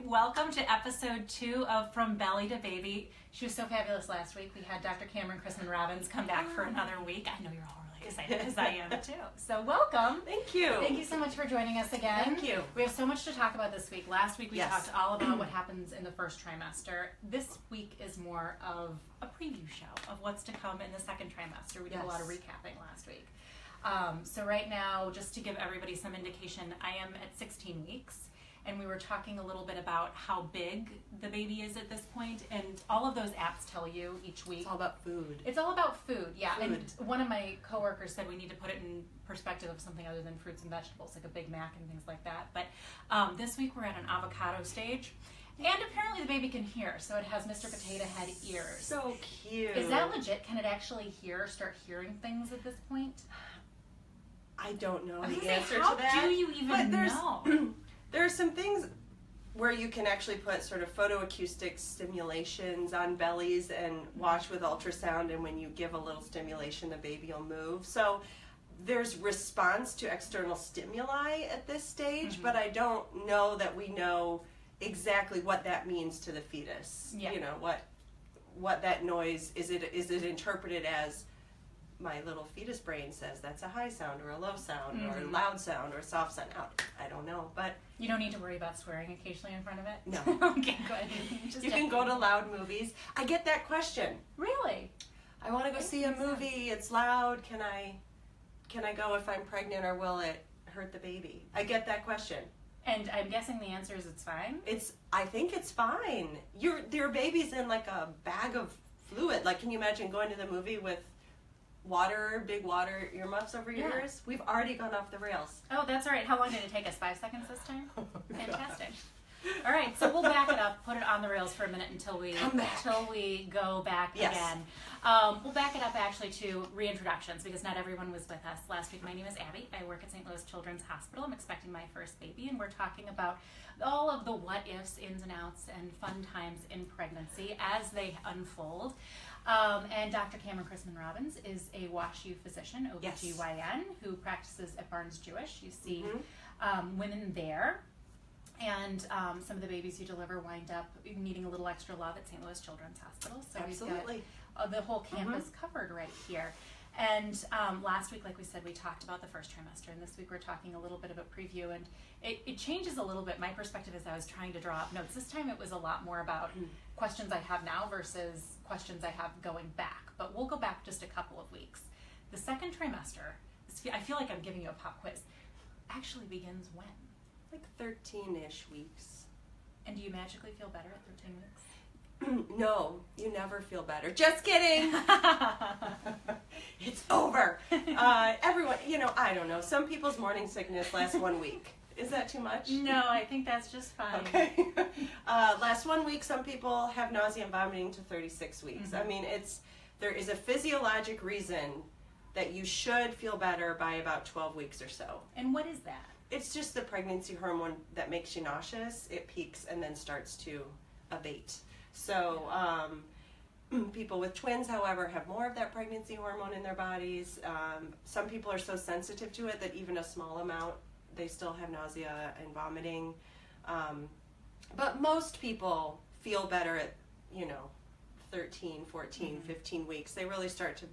Welcome to episode 2 of From Belly to Baby. She was so fabulous last week. We had Dr. Camaryn Chrisman Robbins come back for another week. I know you're all really excited because I am too. So welcome. Thank you. Thank you so much for joining us again. Thank you. We have so much to talk about this week. Last week we talked all about what happens in the first trimester. This week is more of a preview show of what's to come in the second trimester. We did a lot of recapping last week. So right now, just to give everybody some indication, I am at 16 weeks. And we were talking a little bit about how big the baby is at this point, and all of those apps tell you each week. It's all about food. It's all about food, yeah. Food. And one of my coworkers said we need to put it in perspective of something other than fruits and vegetables, like a Big Mac and things like that. But this week we're at an avocado stage, and apparently the baby can hear, so it has Mr. Potato Head ears. So cute. Is that legit? Can it actually start hearing things at this point? I don't know I was the gonna answer say, how to that. do you even know? There are some things where you can actually put sort of photoacoustic stimulations on bellies and watch with ultrasound, and when you give a little stimulation, the baby will move. So there's response to external stimuli at this stage, but I don't know that we know exactly what that means to the fetus. Yeah. You know, what that noise, is it interpreted as my little fetus brain says that's a high sound or a low sound or a loud sound or a soft sound. I don't know, but you don't need to worry about swearing occasionally in front of it? No. Okay, good. You can go to loud movies. I get that question. Really? I want to go see a movie. It's loud. Can I go if I'm pregnant, or will it hurt the baby? I get that question. And I'm guessing the answer is it's fine? I think it's fine. Your baby's in like a bag of fluid. Like, can you imagine going to the movie with big water earmuffs over your ears? We've already gone off the rails. Oh, that's all right. How long did it take us? 5 seconds this time? Fantastic. All right, so we'll back it up, put it on the rails for a minute until we go back again. We'll back it up actually to reintroductions, because not everyone was with us last week. My name is Abby. I work at St. Louis Children's Hospital. I'm expecting my first baby, and we're talking about all of the what-ifs, ins and outs, and fun times in pregnancy as they unfold. And Dr. Camaryn Chrisman Robbins is a WashU physician, OBGYN, who practices at Barnes-Jewish. You see women there. And some of the babies you deliver wind up needing a little extra love at St. Louis Children's Hospital. So Absolutely. We've got the whole campus covered right here. And last week, like we said, we talked about the first trimester. And this week we're talking a little bit of a preview. And it changes a little bit. My perspective as I was trying to draw up notes. This time it was a lot more about questions I have now versus questions I have going back. But we'll go back just a couple of weeks. The second trimester, I feel like I'm giving you a pop quiz, actually begins when? Like 13-ish weeks. And do you magically feel better at 13 weeks? No, you never feel better. Just kidding. It's over. Everyone, I don't know. Some people's morning sickness lasts 1 week. Is that too much? No, I think that's just fine. Okay. Last 1 week, some people have nausea and vomiting to 36 weeks. I mean, there is a physiologic reason that you should feel better by about 12 weeks or so. And what is that? It's just the pregnancy hormone that makes you nauseous. It peaks and then starts to abate. So people with twins, however, have more of that pregnancy hormone in their bodies. Some people are so sensitive to it that even a small amount, they still have nausea and vomiting. But most people feel better at, 13, 14, 15 weeks. They really start to,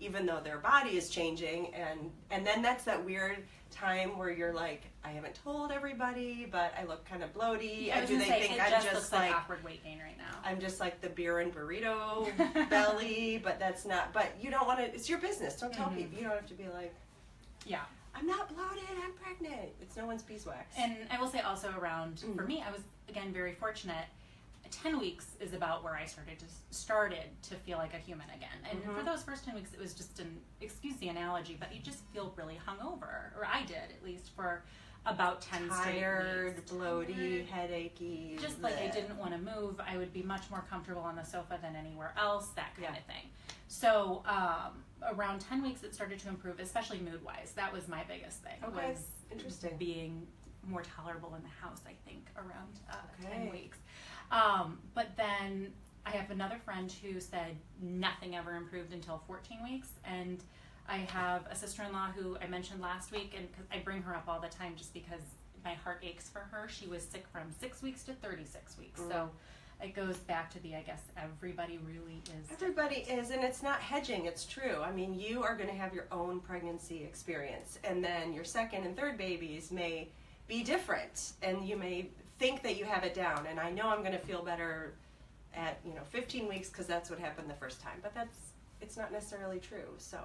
even though their body is changing, and then that's that weird time where you're like, I haven't told everybody, but I look kind of bloaty. I was do they say, think it I'm just just looks like awkward weight gain right now? I'm just like the beer and burrito belly, but that's not. But you don't want to. It's your business. Don't tell people. You don't have to be like, yeah, I'm not bloated. I'm pregnant. It's no one's beeswax. And I will say also around for me, I was again very fortunate. 10 weeks is about where I started to feel like a human again. And for those first 10 weeks, it was just excuse the analogy, but you just feel really hungover, or I did at least for about 10 Tired, straight weeks. bloaty, headachy. Just like I didn't want to move. I would be much more comfortable on the sofa than anywhere else, that kind of thing. So around 10 weeks, it started to improve, especially mood-wise. That was my biggest thing. Okay, was interesting. Being more tolerable in the house, I think, around 10 weeks. But then I have another friend who said nothing ever improved until 14 weeks, and I have a sister-in-law who I mentioned last week, and I bring her up all the time just because my heart aches for her. She was sick from 6 weeks to 36 weeks. So it goes back to I guess everybody really is. Everybody is, and it's not hedging, it's true. I mean, you are going to have your own pregnancy experience, and then your second and third babies may be different, and you may think that you have it down, and I know I'm going to feel better at 15 weeks because that's what happened the first time, but it's not necessarily true. So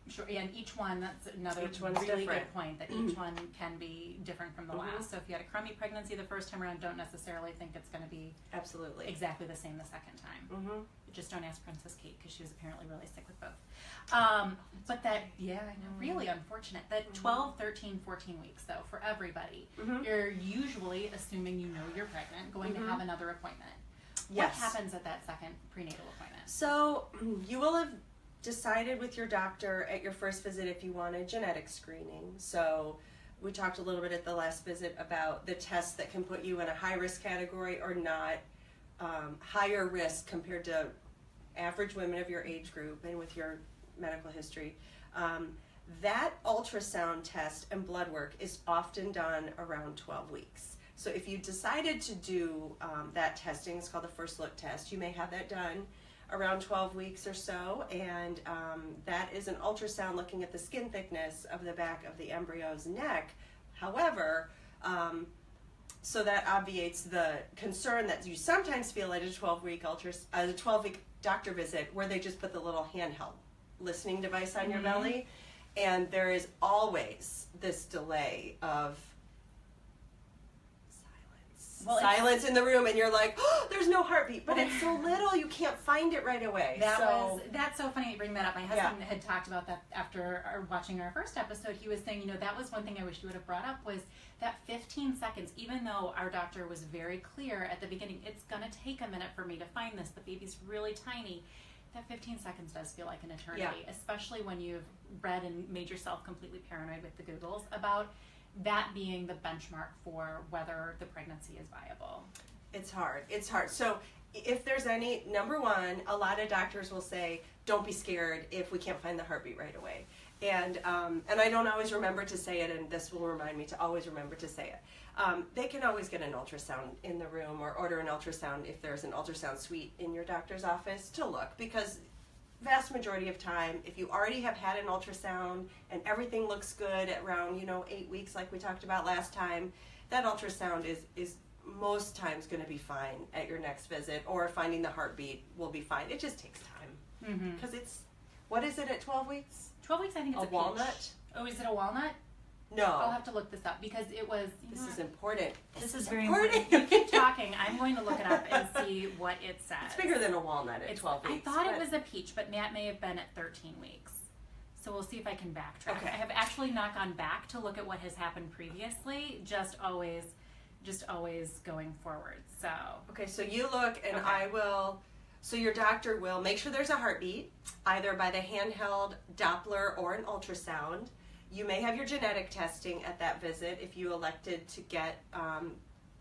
sure, and each one, that's another really good point, that each one can be different from the last. So if you had a crummy pregnancy the first time around, don't necessarily think it's going to be absolutely exactly the same the second time. Just don't ask Princess Kate, because she was apparently really sick with both. But that, I know, really unfortunate. That 12, 13, 14 weeks, though, for everybody, you're usually, assuming you know you're pregnant, going to have another appointment. What happens at that second prenatal appointment? So you will have decided with your doctor at your first visit if you want a genetic screening. So we talked a little bit at the last visit about the tests that can put you in a high risk category or not, higher risk compared to average women of your age group and with your medical history. That ultrasound test and blood work is often done around 12 weeks. So if you decided to do that testing, it's called the first look test, you may have that done around 12 weeks or so, and that is an ultrasound looking at the skin thickness of the back of the embryo's neck. However, so that obviates the concern that you sometimes feel at a 12-week doctor visit, where they just put the little handheld listening device on your belly, and there is always this delay of silence in the room, and you're like, oh, there's no heartbeat, but it's so little you can't find it right away. That's so funny you bring that up. My husband had talked about that after watching our first episode. He was saying, that was one thing I wish you would have brought up, was that 15 seconds, even though our doctor was very clear at the beginning, it's going to take a minute for me to find this, the baby's really tiny. That 15 seconds does feel like an eternity, especially when you've read and made yourself completely paranoid with the Googles about that being the benchmark for whether the pregnancy is viable. It's hard. So if there's any, number one, a lot of doctors will say, don't be scared if we can't find the heartbeat right away. And I don't always remember to say it, and this will remind me to always remember to say it. They can always get an ultrasound in the room, or order an ultrasound if there's an ultrasound suite in your doctor's office to look, because vast majority of time, if you already have had an ultrasound and everything looks good at around 8 weeks like we talked about last time, that ultrasound is most times going to be fine at your next visit, or finding the heartbeat will be fine. It just takes time, because what is it at 12 weeks? 12 weeks, I think it's a walnut. Peach. Oh, is it a walnut? No. I'll have to look this up, because it was... This is important. This is very important. You keep talking. I'm going to look it up and see what it says. It's bigger than a walnut at 12 weeks. I thought it was a peach, but Matt may have been at 13 weeks. So we'll see if I can backtrack. Okay. I have actually not gone back to look at what has happened previously, just always going forward. So... Okay, so you look, and I will... So your doctor will make sure there's a heartbeat, either by the handheld Doppler or an ultrasound. You may have your genetic testing at that visit if you elected to get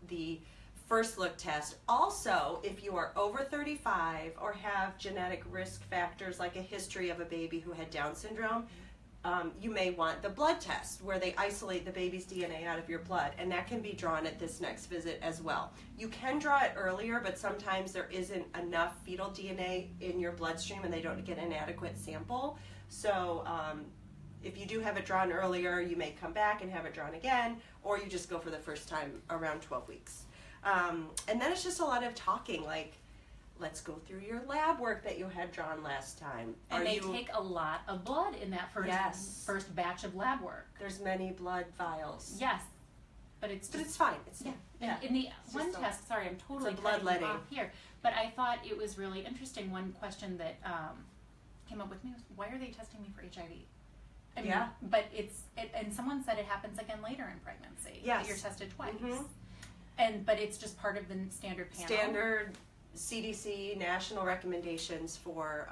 the first look test. Also, if you are over 35 or have genetic risk factors like a history of a baby who had Down syndrome, you may want the blood test, where they isolate the baby's DNA out of your blood, and that can be drawn at this next visit as well. You can draw it earlier, but sometimes there isn't enough fetal DNA in your bloodstream and they don't get an adequate sample. So if you do have it drawn earlier, you may come back and have it drawn again, or you just go for the first time around 12 weeks. And then it's just a lot of talking, like, let's go through your lab work that you had drawn last time. And they take a lot of blood in that first batch of lab work. There's many blood vials. Yes, but it's fine. In the one test, sorry, I'm totally bloodletting off here, but I thought it was really interesting. One question that came up with me was, why are they testing me for HIV? I mean, but and someone said it happens again later in pregnancy. Yes. That you're tested twice. But it's just part of the standard panel. Standard CDC national recommendations for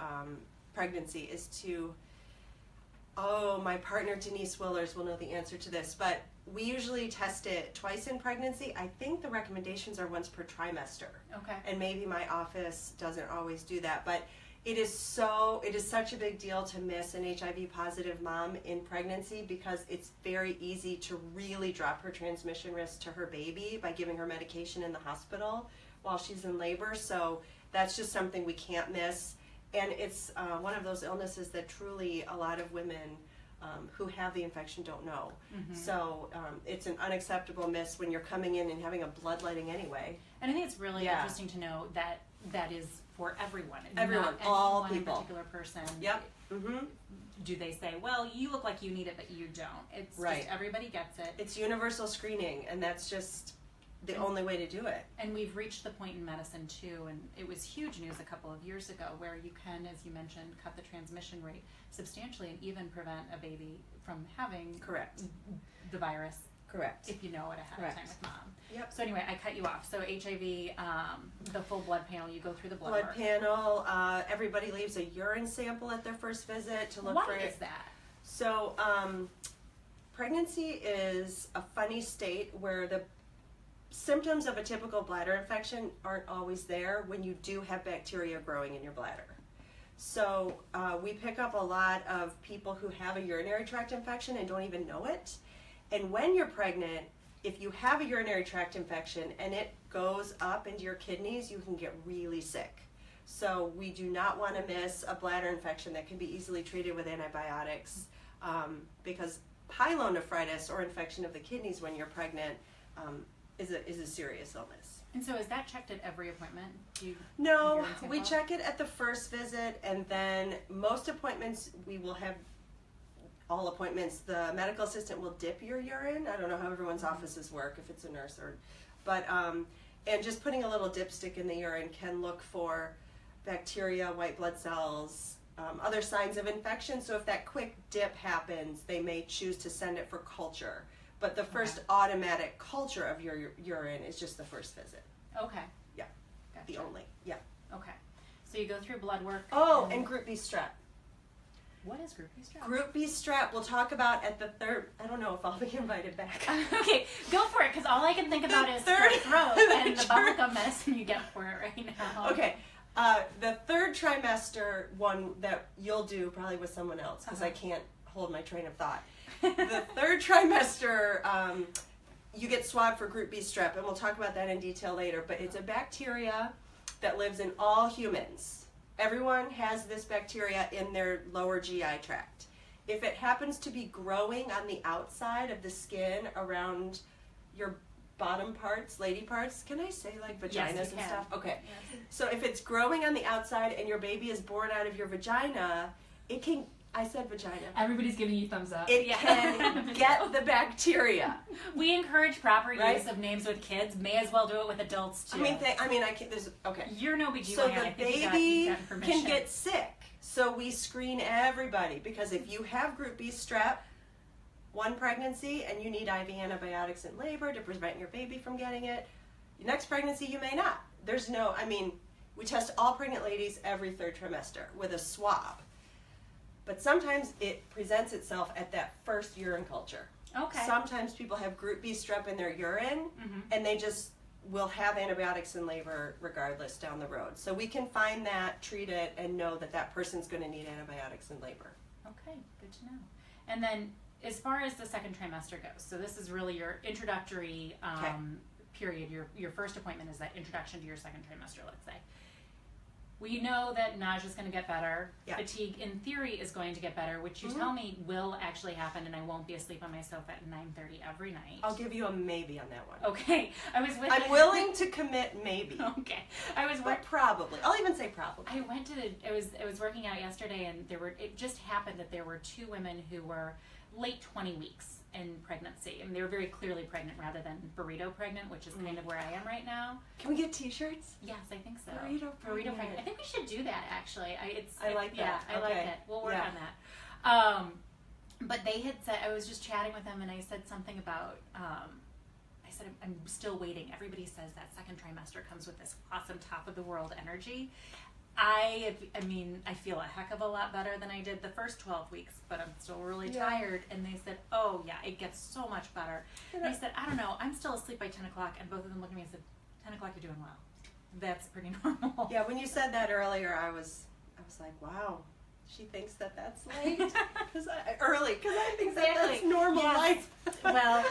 pregnancy is to, my partner Denise Willers will know the answer to this, but we usually test it twice in pregnancy. I think the recommendations are once per trimester. Okay. And maybe my office doesn't always do that, but It is such a big deal to miss an HIV positive mom in pregnancy because it's very easy to really drop her transmission risk to her baby by giving her medication in the hospital while she's in labor. So that's just something we can't miss. And it's one of those illnesses that truly a lot of women who have the infection don't know. So it's an unacceptable miss when you're coming in and having a bloodletting anyway. And I think it's really interesting to know that that is for everyone. Everyone, not all any people. One particular person. Yep. Do they say, well, you look like you need it, but you don't? It's just everybody gets it. It's universal screening, and that's just the only way to do it. And we've reached the point in medicine too, and it was huge news a couple of years ago where you can, as you mentioned, cut the transmission rate substantially and even prevent a baby from having the virus. Correct. If you know it ahead of time with mom. Yep. So anyway, I cut you off. So HIV, the full blood panel, you go through the blood work. Panel, everybody leaves a urine sample at their first visit to look for it. Why is that? So pregnancy is a funny state where the symptoms of a typical bladder infection aren't always there when you do have bacteria growing in your bladder. So we pick up a lot of people who have a urinary tract infection and don't even know it. And when you're pregnant, if you have a urinary tract infection and it goes up into your kidneys, you can get really sick. So we do not want to miss a bladder infection that can be easily treated with antibiotics because pyelonephritis or infection of the kidneys when you're pregnant is a serious illness. And so is that checked at every appointment? No, we check it at the first visit, and then most appointments we will have. All appointments, the medical assistant will dip your urine. I don't know how everyone's offices work, if it's a nurse but and just putting a little dipstick in the urine can look for bacteria, white blood cells, other signs of infection. So if that quick dip happens, they may choose to send it for culture. But the first automatic culture of your urine is just the first visit. Okay. Yeah. Gotcha. The only. Yeah. Okay. So you go through blood work. Oh, and Group B Strep. What is Group B Strep? Group B Strep we'll talk about at the third. I don't know if I'll be invited back. Okay, go for it, because all I can think about is third throat and the bubblegum medicine you get for it right now. Okay, the third trimester one that you'll do probably with someone else, because I can't hold my train of thought. The third trimester, you get swabbed for Group B Strep, and we'll talk about that in detail later, but it's a bacteria that lives in all humans. Everyone has this bacteria in their lower GI tract. If it happens to be growing on the outside of the skin around your bottom parts, lady parts, can I say like vaginas and stuff? Okay. Yes. So if it's growing on the outside and your baby is born out of your vagina, it can, I said vagina. Everybody's giving you thumbs up. It can get the bacteria. We encourage proper use of names with kids. May as well do it with adults too. I can't. There's okay. You're no OBGYN. So the baby can get sick. So we screen everybody because if you have Group B Strep, one pregnancy, and you need IV antibiotics in labor to prevent your baby from getting it, your next pregnancy you may not. There's no. We test all pregnant ladies every third trimester with a swab. But sometimes it presents itself at that first urine culture. Okay. Sometimes people have Group B Strep in their urine, and they just will have antibiotics in labor regardless down the road. So we can find that, treat it, and know that that person's going to need antibiotics in labor. Okay, good to know. And then as far as the second trimester goes, so this is really your introductory period. Your first appointment is that introduction to your second trimester, let's say. We know that nausea is going to get better. Yep. Fatigue, in theory, is going to get better, which you tell me will actually happen, and I won't be asleep on my sofa at 9:30 every night. I'll give you a maybe on that one. Okay. I'm willing to commit maybe. Okay. But probably. I'll even say probably. I was working out yesterday, and it just happened that there were two women who were late 20 weeks in pregnancy, and they were very clearly pregnant rather than burrito pregnant, which is kind of where I am right now. Can we get t-shirts? Yes, I think so. Burrito pregnant. I think we should do that, actually. I like that. Yeah, I like it. We'll work on that. But they had said, I was just chatting with them, and I said something about, I said, I'm still waiting. Everybody says that second trimester comes with this awesome top of the world energy. I feel a heck of a lot better than I did the first 12 weeks, but I'm still really tired. And they said, oh yeah, it gets so much better. And I said, I don't know, I'm still asleep by 10 o'clock. And both of them looked at me and said, 10 o'clock, you're doing well. That's pretty normal. Yeah, when you said that earlier, I was like, wow, she thinks that that's late? Early, because I think that that's normal life. Well,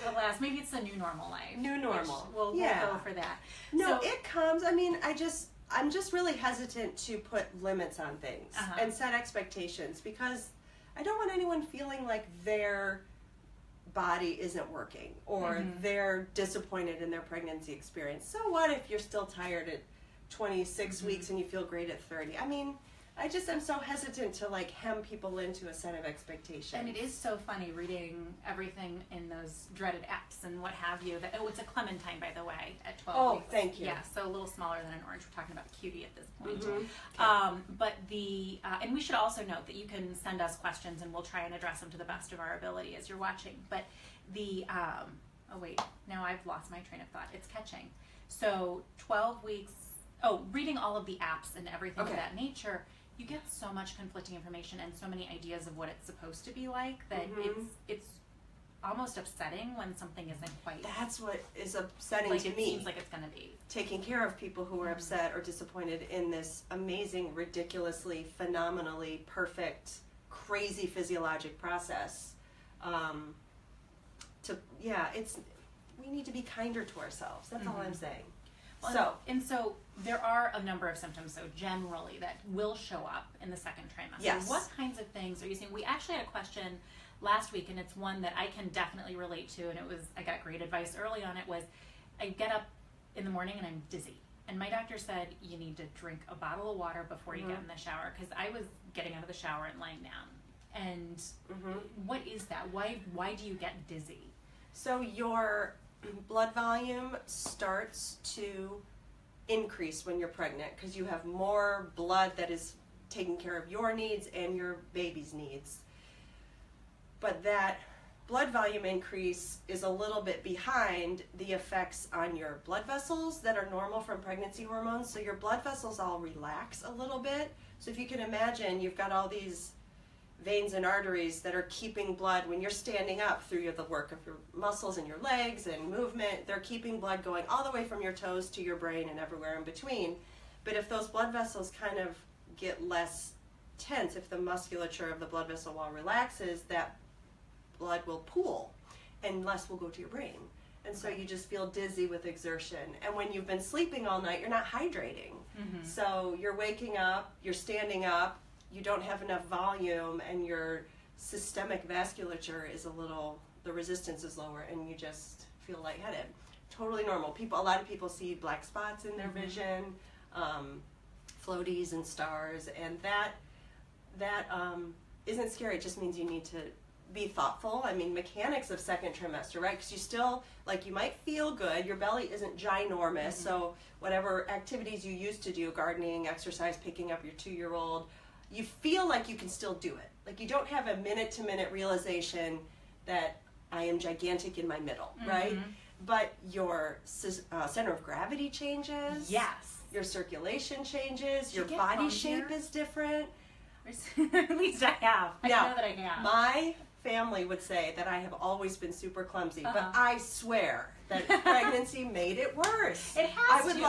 alas, maybe it's a new normal life. New normal. We'll go for that. No, it comes, I mean, I'm just really hesitant to put limits on things and set expectations, because I don't want anyone feeling like their body isn't working or they're disappointed in their pregnancy experience. So what if you're still tired at 26 weeks and you feel great at 30? I mean, I'm so hesitant to like hem people into a set of expectations. And it is so funny reading everything in those dreaded apps and what have you. It's a clementine, by the way, at 12 weeks. Oh, thank you. Yeah, so a little smaller than an orange. We're talking about a cutie at this point. But and we should also note that you can send us questions and we'll try and address them to the best of our ability as you're watching. But oh wait, now I've lost my train of thought. It's catching. So 12 weeks, reading all of the apps and everything of that nature, you get so much conflicting information and so many ideas of what it's supposed to be like that it's almost upsetting when something isn't quite. That's what is upsetting like to it me. Seems like it's going to be. Taking care of people who are upset or disappointed in this amazing, ridiculously, phenomenally perfect, crazy physiologic process. We need to be kinder to ourselves. That's all I'm saying. Well, so there are a number of symptoms, so generally, that will show up in the second trimester. Yes. What kinds of things are you seeing? We actually had a question last week, and it's one that I can definitely relate to, and I got great advice early on. It was, I get up in the morning and I'm dizzy. And my doctor said, you need to drink a bottle of water before you get in the shower, because I was getting out of the shower and lying down. And what is that? Why do you get dizzy? So your blood volume starts to increase when you're pregnant because you have more blood that is taking care of your needs and your baby's needs. But that blood volume increase is a little bit behind the effects on your blood vessels that are normal from pregnancy hormones. So your blood vessels all relax a little bit. So if you can imagine, you've got all these veins and arteries that are keeping blood when you're standing up through the work of your muscles and your legs and movement. They're keeping blood going all the way from your toes to your brain and everywhere in between. But if those blood vessels kind of get less tense, if the musculature of the blood vessel wall relaxes, that blood will pool and less will go to your brain. And so you just feel dizzy with exertion. And when you've been sleeping all night, you're not hydrating. So you're waking up, you're standing up, you don't have enough volume, and your systemic vasculature is the resistance is lower, and you just feel lightheaded. Totally normal. A lot of people see black spots in their vision, floaties and stars, and that isn't scary. It just means you need to be thoughtful. I mean, mechanics of second trimester, right? Because you still, you might feel good. Your belly isn't ginormous, so whatever activities you used to do, gardening, exercise, picking up your 2-year-old, you feel like you can still do it. Like you don't have a minute-to-minute realization that I am gigantic in my middle, right? But your center of gravity changes. Yes. Your circulation changes. Your body shape is different. At least I have. I know that I have. My family would say that I have always been super clumsy, but I swear that pregnancy made it worse. It has I would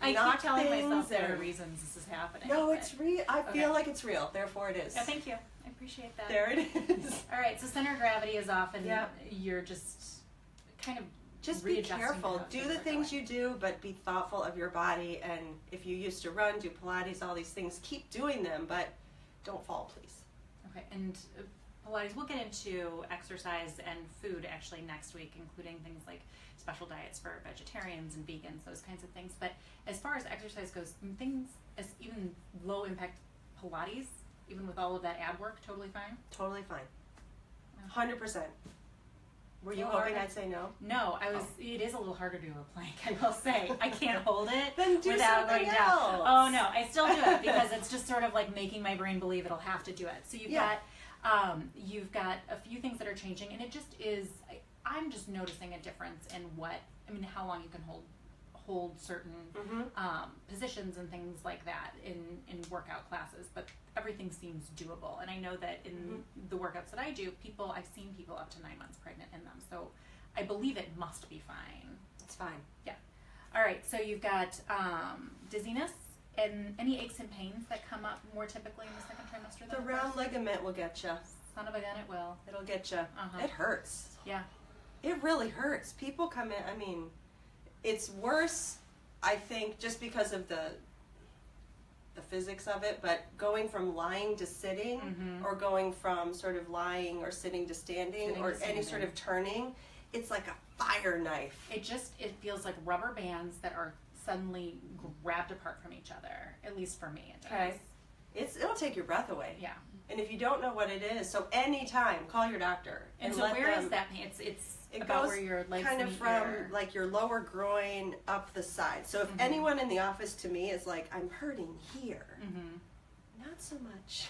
I keep telling myself there are reasons this is happening. No, it's real. I feel like it's real. Therefore, it is. Yeah, thank you. I appreciate that. There it is. All right. So center of gravity is often you're just kind of just be careful. Do the things you do, but be thoughtful of your body. And if you used to run, do Pilates, all these things, keep doing them, but don't fall, please. Okay. And Pilates, we'll get into exercise and food actually next week, including things like special diets for vegetarians and vegans, those kinds of things. But as far as exercise goes, things as even low impact Pilates, even with all of that ab work, totally fine? Totally fine. 100%. Were you hoping I'd say no? No, I was. It is a little harder to do a plank, I will say. I can't hold it then do without something going else. down. Oh no, I still do it because it's just sort of like making my brain believe it'll have to do it. So you've got a few things that are changing, and it just is. I'm just noticing a difference in how long you can hold certain positions and things like that in workout classes, but everything seems doable. And I know that in the workouts that I do, I've seen people up to 9 months pregnant in them, so I believe it must be fine. It's fine. Yeah. All right, so you've got dizziness And any aches and pains that come up more typically in the second trimester? The round ligament will get you. Son of a gun, it will. It'll get you. It hurts. Yeah. It really hurts. People come in, I mean, it's worse, I think, just because of the physics of it, but going from lying to sitting, or going from sort of lying or sitting to standing, any sort of turning, it's like a fire knife. It feels like rubber bands that are suddenly grabbed apart from each other. At least for me, it does. It'll take your breath away. Yeah. And if you don't know what it is, so anytime, call your doctor. And so where is that pain? It about goes where your legs kind of meet from like your lower groin up the side. So if anyone in the office to me is like, I'm hurting here, not so much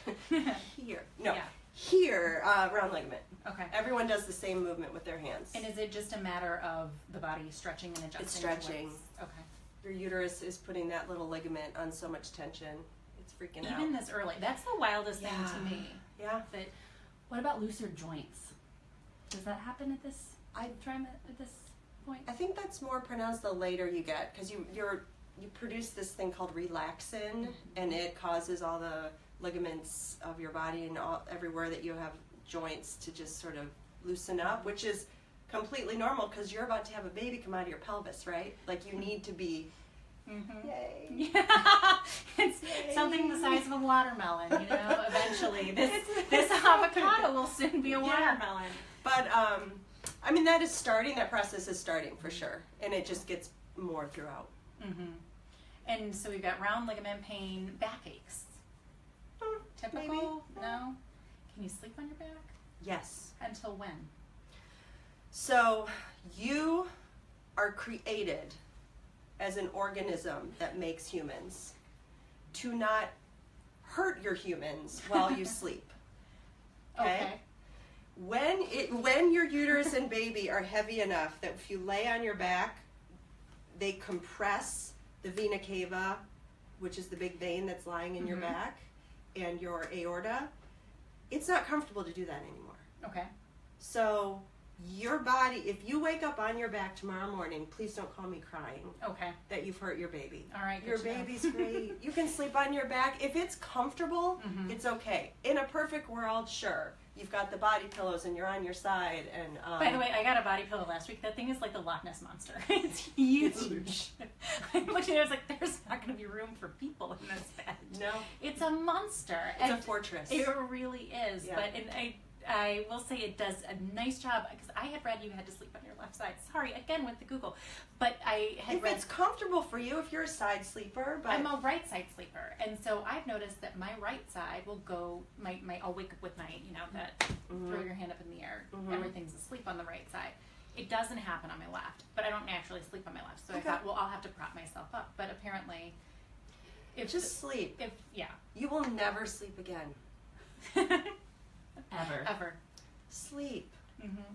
here. No, here, round ligament. Okay. Everyone does the same movement with their hands. And is it just a matter of the body stretching and adjusting? It's stretching. Okay. Your uterus is putting that little ligament on so much tension. It's freaking out. Even this early. That's the wildest thing to me. Yeah. That, what about looser joints? Does that happen at this point? I think that's more pronounced the later you get, because you produce this thing called relaxin, and it causes all the ligaments of your body and everywhere that you have joints to just sort of loosen up, which is completely normal because you're about to have a baby come out of your pelvis, right? Like you need to be. Yay! Yeah, it's something the size of a watermelon. Eventually, this avocado will soon be a watermelon. But I mean, that is starting. That process is starting for sure, and it just gets more throughout. And so we've got round ligament pain, backaches. Typical? Maybe. No. Can you sleep on your back? Yes. Until when? So you are created as an organism that makes humans to not hurt your humans while you sleep. Okay? When your uterus and baby are heavy enough that if you lay on your back, they compress the vena cava, which is the big vein that's lying in your back, and your aorta, it's not comfortable to do that anymore. Okay. So your body, if you wake up on your back tomorrow morning, please don't call me crying. Okay. That you've hurt your baby. All right. Your baby's great. You can sleep on your back. If it's comfortable, it's okay. In a perfect world, sure. You've got the body pillows and you're on your side. And by the way, I got a body pillow last week. That thing is like the Loch Ness Monster. It's huge. I looked at it, I was like, there's not going to be room for people in this bed. No. It's a monster. It's a fortress. It really is. Yeah. But I will say it does a nice job, because I had read you had to sleep on your left side. Sorry, again with the Google. But I had read... If it's comfortable for you, if you're a side sleeper, but... I'm a right side sleeper. And so I've noticed that my right side will go... I'll wake up with my, that throw your hand up in the air. Everything's asleep on the right side. It doesn't happen on my left, but I don't naturally sleep on my left. So I thought, well, I'll have to prop myself up. But apparently... sleep. Yeah. You will never sleep again. Ever. Sleep.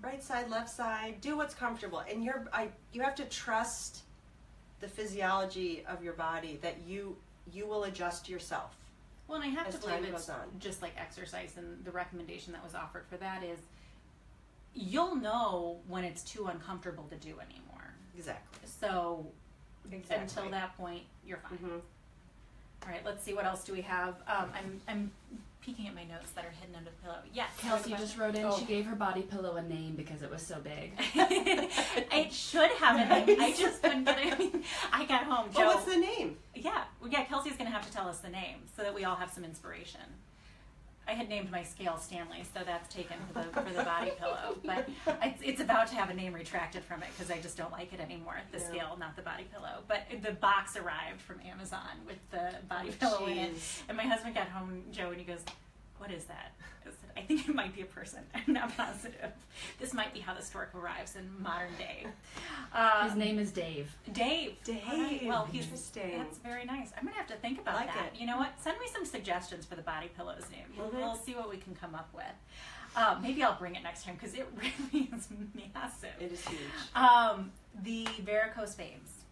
Right side, left side. Do what's comfortable. And you have to trust the physiology of your body that you will adjust yourself. Well, and I have to believe it's on. Just like exercise, and the recommendation that was offered for that is you'll know when it's too uncomfortable to do anymore. Exactly. So until that point, you're fine. All right, let's see, what else do we have? I'm peeking at my notes that are hidden under the pillow. Yes. Kelsey just wrote in, she gave her body pillow a name because it was so big. It should have a name. I just couldn't get it. I mean, I got home. Joe, what's the name? Yeah, Kelsey's going to have to tell us the name so that we all have some inspiration. I had named my scale Stanley, so that's taken for the body pillow. But it's about to have a name retracted from it because I just don't like it anymore. The scale, not the body pillow. But the box arrived from Amazon with the body pillow in it. And my husband got home, Joe, and he goes, "What is that?" I said, "I think it might be a person. I'm not positive. This might be how the stork arrives in modern day." His name is Dave. Dave. Dave. Well, interesting. That's very nice. I'm going to have to think about like that. it. You know what? Send me some suggestions for the body pillow's name. We'll see what we can come up with. Maybe I'll bring it next time because it really is massive. It is huge. The varicose veins.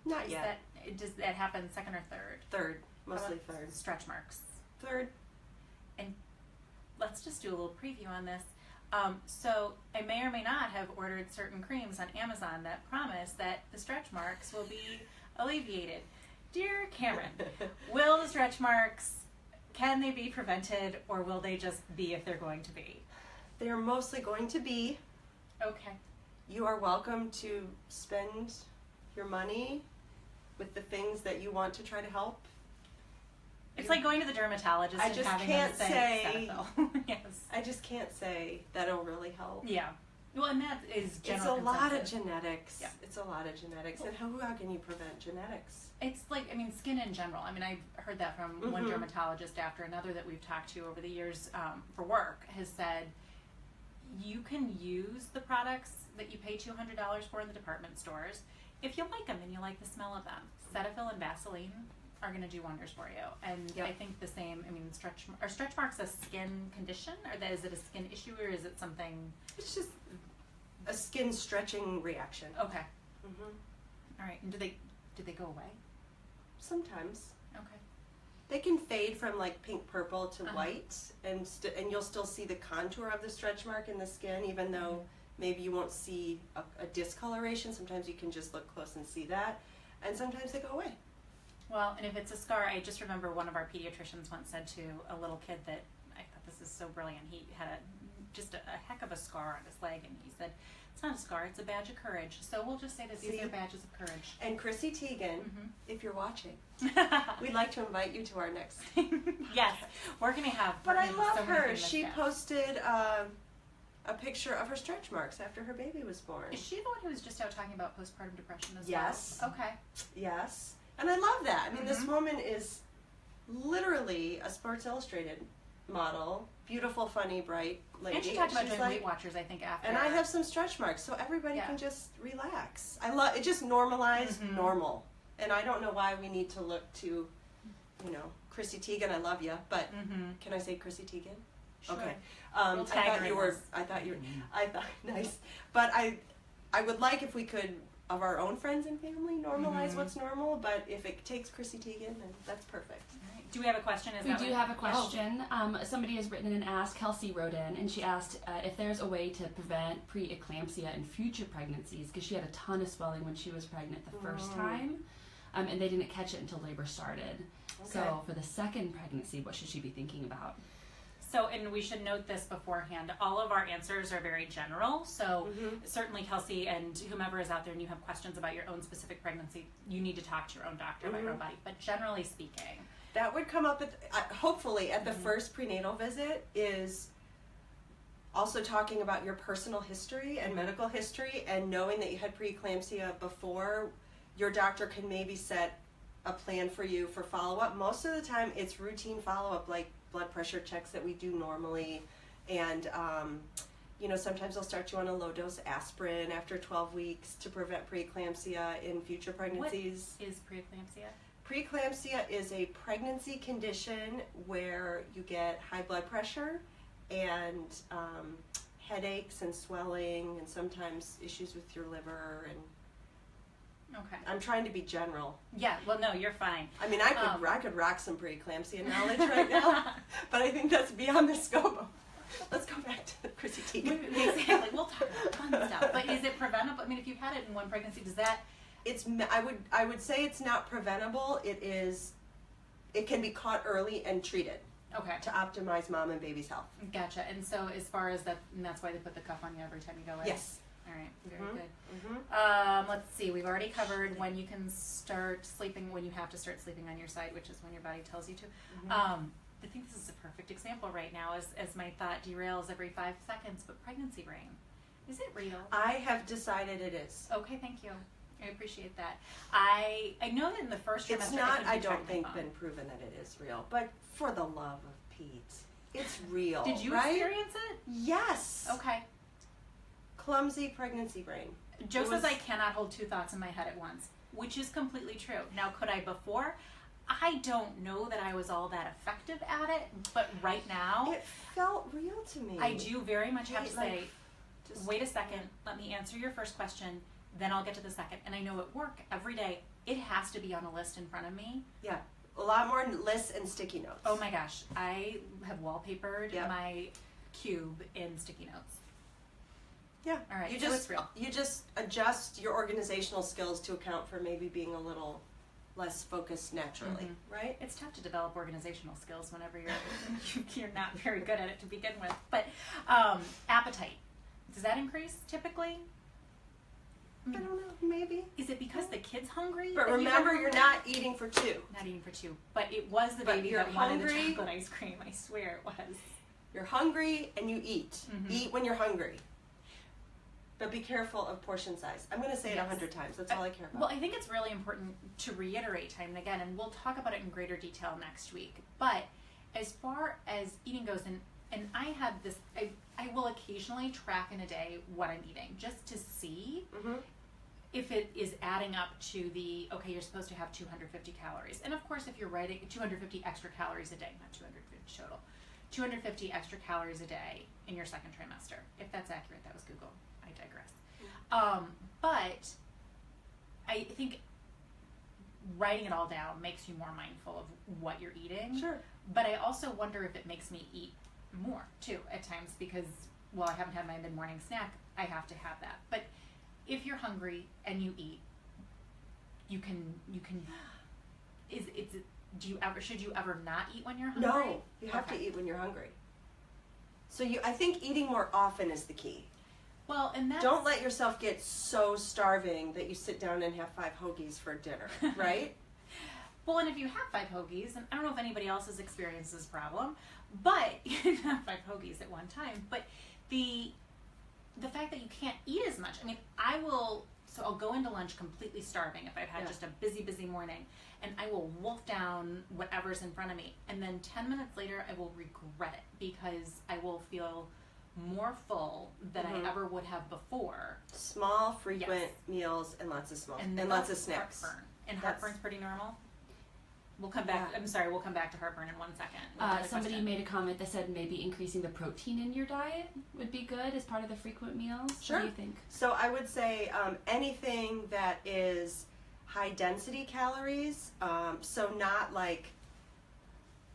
Not yet. Does that happen second or third? Third. Mostly third. Stretch marks. Third. And let's just do a little preview on this. So I may or may not have ordered certain creams on Amazon that promise that the stretch marks will be alleviated. Dear Cameron, will the stretch marks, can they be prevented, or will they just be if they're going to be? They are mostly going to be. Okay. You are welcome to spend your money with the things that you want to try to help. It's like going to the dermatologist and having them say Cetaphil. Yes. I just can't say that'll really help. Yeah. Well, and that is general It's a lot of genetics. Yeah. It's a lot of genetics. And how can you prevent genetics? It's like, I mean, skin in general. I mean, I've heard that from one dermatologist after another that we've talked to over the years for work has said, you can use the products that you pay $200 for in the department stores if you like them and you like the smell of them. Cetaphil and Vaseline are going to do wonders for you. And I think the same, I mean, are stretch marks a skin condition? Or is it a skin issue, or is it something? It's just a skin stretching reaction. Okay. All right. And do they go away? Sometimes. Okay. They can fade from like pink purple to white, and you'll still see the contour of the stretch mark in the skin, even though maybe you won't see a discoloration. Sometimes you can just look close and see that, and sometimes they go away. Well, and if it's a scar, I just remember one of our pediatricians once said to a little kid that, I thought this is so brilliant, he had just a heck of a scar on his leg, and he said, it's not a scar, it's a badge of courage. So we'll just say that these are badges of courage. And Chrissy Teigen, if you're watching, we'd like to invite you to our next Yes, we're going to have But I love her. She posted a picture of her stretch marks after her baby was born. Is she the one who was just out talking about postpartum depression as well? Okay. Yes. And I love that. I mean, this woman is literally a Sports Illustrated model. Beautiful, funny, bright lady. And she talked about doing Weight Watchers, I think, after. And I have some stretch marks, so everybody can just relax. I love it. Just normalize normal. And I don't know why we need to look to, you know, Chrissy Teigen. I love you, but can I say Chrissy Teigen? Sure. Okay. We'll I thought nice. But I would like if we could, of our own friends and family, normalize what's normal. But if it takes Chrissy Teigen, then that's perfect. Do we have a question? We do have a question. Somebody has written and asked, Kelsey wrote in, and she asked if there's a way to prevent preeclampsia in future pregnancies, because she had a ton of swelling when she was pregnant the first time, and they didn't catch it until labor started. Okay. So for the second pregnancy, what should she be thinking about? So, and we should note this beforehand, all of our answers are very general, so certainly Kelsey and whomever is out there and you have questions about your own specific pregnancy, you need to talk to your own doctor about your own body, but generally speaking. That would come up, hopefully, at the first prenatal visit, is also talking about your personal history and medical history, and knowing that you had preeclampsia before. Your doctor can maybe set a plan for you for follow-up. Most of the time, it's routine follow-up, like blood pressure checks that we do normally, and you know, sometimes they'll start you on a low-dose aspirin after 12 weeks to prevent preeclampsia in future pregnancies. What is preeclampsia? Preeclampsia is a pregnancy condition where you get high blood pressure and headaches and swelling and sometimes issues with your liver. And I'm trying to be general. Yeah, well, no, you're fine. I mean, I could rock some preeclampsia knowledge right now, but I think that's beyond the scope. Let's go back to Chrissy Teigen. Exactly, we'll talk about fun stuff. But is it preventable? I mean, if you've had it in one pregnancy, does that... I would say it's not preventable. It can be caught early and treated. Okay. To optimize mom and baby's health. Gotcha. And so as far as that, and that's why they put the cuff on you every time you go in? Yes. All right. Very good. Let's see. We've already covered when you can start sleeping, when you have to start sleeping on your side, which is when your body tells you to. I think this is a perfect example right now as my thought derails every 5 seconds, but pregnancy brain. Is it real? I have decided it is. Okay, thank you. I appreciate that. I know that in the first trimester, it's not, I don't think, been proven that it is real, but for the love of Pete, it's real. Did you experience it? Yes. Okay. Clumsy pregnancy brain. Joe says I cannot hold two thoughts in my head at once, which is completely true. Now, could I before? I don't know that I was all that effective at it, but right now... It felt real to me. I do very much have to say, wait a second, let me answer your first question, then I'll get to the second. And I know at work, every day, it has to be on a list in front of me. Yeah, a lot more lists and sticky notes. Oh my gosh, I have wallpapered my cube in sticky notes. Yeah. All right, so it's real. You just adjust your organizational skills to account for maybe being a little less focused naturally, right? It's tough to develop organizational skills whenever you're not very good at it to begin with. But appetite, does that increase typically? I don't know, maybe. Is it because the kid's hungry? But remember, you're not eating for two. Not eating for two. But it was the baby that wanted the chocolate ice cream. I swear it was. You're hungry and you eat. Eat when you're hungry. But be careful of portion size. I'm going to say it 100 times. That's all I care about. Well, I think it's really important to reiterate time and again, and we'll talk about it in greater detail next week. But as far as eating goes, and I have this, I will occasionally track in a day what I'm eating just to see if it is adding up to the, okay, you're supposed to have 250 calories. And of course, if you're writing 250 extra calories a day, not 250 total, 250 extra calories a day in your second trimester. If that's accurate, that was Google. I digress. But I think writing it all down makes you more mindful of what you're eating. Sure. But I also wonder if it makes me eat more too at times because, well, I haven't had my mid-morning snack. I have to have that. But if you're hungry and you eat, you can. Should you ever not eat when you're hungry? No, you have to eat when you're hungry. So I think eating more often is the key. Well, and that's... Don't let yourself get so starving that you sit down and have 5 hoagies for dinner, right? Well, and if you have 5 hoagies, and I don't know if anybody else has experienced this problem, but you can have 5 hoagies at one time. But the fact that you can't eat as much, I mean, so I'll go into lunch completely starving if I've had just a busy morning, and I will wolf down whatever's in front of me. And then 10 minutes later, I will regret it because I will feel more full than I ever would have before. Small, frequent meals and lots of and lots of snacks. Heartburn. And heartburn's pretty normal? We'll come back. I'm sorry, we'll come back to heartburn in 1 second. Somebody made a comment that said maybe increasing the protein in your diet would be good as part of the frequent meals. Sure. What do you think? So I would say anything that is high density calories, so not like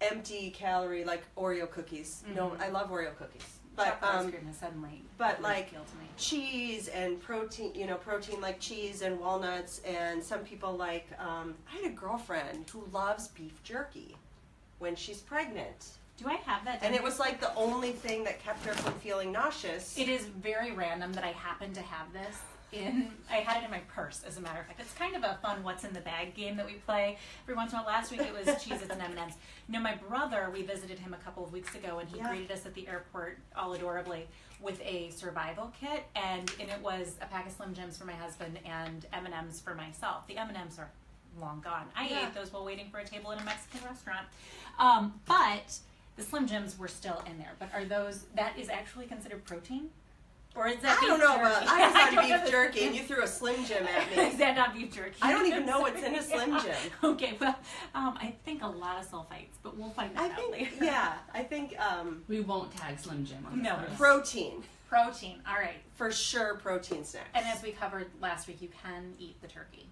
empty calorie like Oreo cookies. No, I love Oreo cookies. But like cheese and protein, protein like cheese and walnuts, and some people like, I had a girlfriend who loves beef jerky when she's pregnant. Do I have that? And it was like the only thing that kept her from feeling nauseous. It is very random that I happen to have this I had it in my purse, as a matter of fact. It's kind of a fun what's in the bag game that we play every once in a while. Last week it was Cheez-Its and M&Ms. My brother, we visited him a couple of weeks ago, and he greeted us at the airport all adorably with a survival kit, and in it was a pack of Slim Jims for my husband and M&Ms for myself. The M&Ms are long gone. I ate those while waiting for a table in a Mexican restaurant. But the Slim Jims were still in there. But that is actually considered protein? Or is that I don't know about, I just had beef jerky and you threw a Slim Jim at me. Is that not beef jerky? I don't even know what's in a Slim Jim. Okay, well, I think a lot of sulfites, but we'll find that out later. Yeah, I think... we won't tag Slim Jim on this list. Protein. Protein, all right. For sure, protein snacks. And as we covered last week, you can eat the turkey.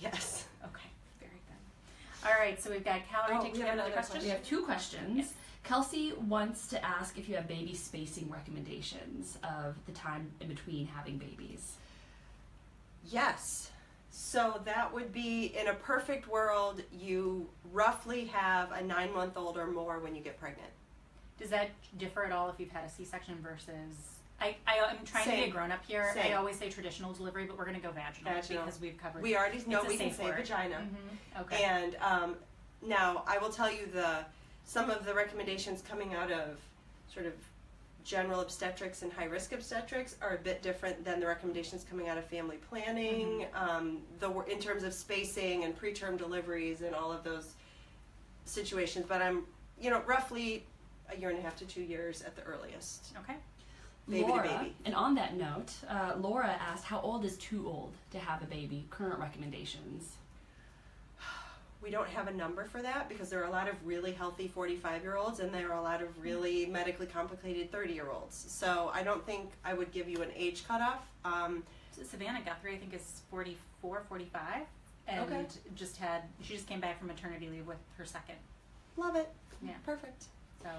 Yes. Okay, very good. All right, so we've got calorie. Do you have another question? We have 2 questions. Yes. Kelsey wants to ask if you have baby spacing recommendations of the time in between having babies. Yes. So that would be, in a perfect world, you roughly have a 9-month-old or more when you get pregnant. Does that differ at all if you've had a C-section versus... I'm trying to be a grown-up here. I always say traditional delivery, but we're going to go vaginal because we've covered... We already know we can say vagina. Okay. And now, I will tell you some of the recommendations coming out of sort of general obstetrics and high-risk obstetrics are a bit different than the recommendations coming out of family planning, in terms of spacing and preterm deliveries and all of those situations. But I'm, roughly a 1.5 to 2 years at the earliest. Okay. Baby to baby. And on that note, Laura asked, how old is too old to have a baby? Current recommendations. We don't have a number for that because there are a lot of really healthy 45-year-olds and there are a lot of really medically complicated 30-year-olds. So I don't think I would give you an age cutoff. Savannah Guthrie, I think, is 44, 45. And she just came back from maternity leave with her second. Love it. Yeah. Perfect. So,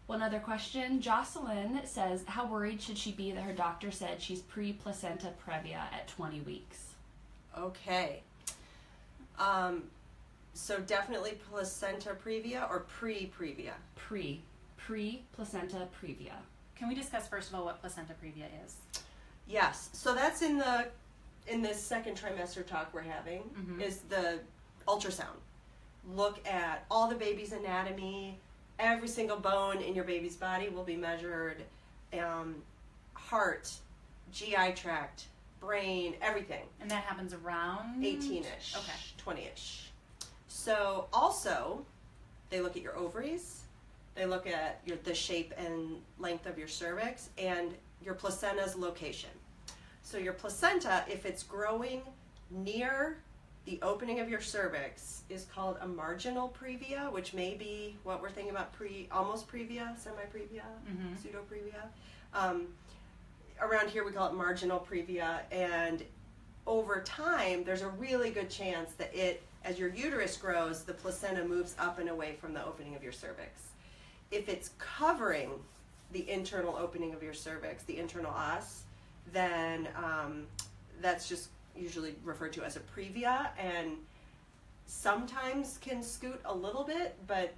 one other question. Jocelyn says, how worried should she be that her doctor said she's pre-Placenta Previa at 20 weeks? Okay. So definitely placenta previa or pre-previa? Placenta previa. Can we discuss first of all what placenta previa is? Yes. So that's in this second trimester talk we're having, is the ultrasound. Look at all the baby's anatomy. Every single bone in your baby's body will be measured. Heart, GI tract, brain, everything. And that happens around 18-ish, okay, 20-ish. So also, they look at your ovaries. They look at the shape and length of your cervix and your placenta's location. So your placenta, if it's growing near the opening of your cervix, is called a marginal previa, which may be what we're thinking about almost previa, semi-previa, pseudo-previa. Around here we call it marginal previa, and over time there's a really good chance that as your uterus grows, the placenta moves up and away from the opening of your cervix. If it's covering the internal opening of your cervix, the internal os, then that's just usually referred to as a previa, and sometimes can scoot a little bit, but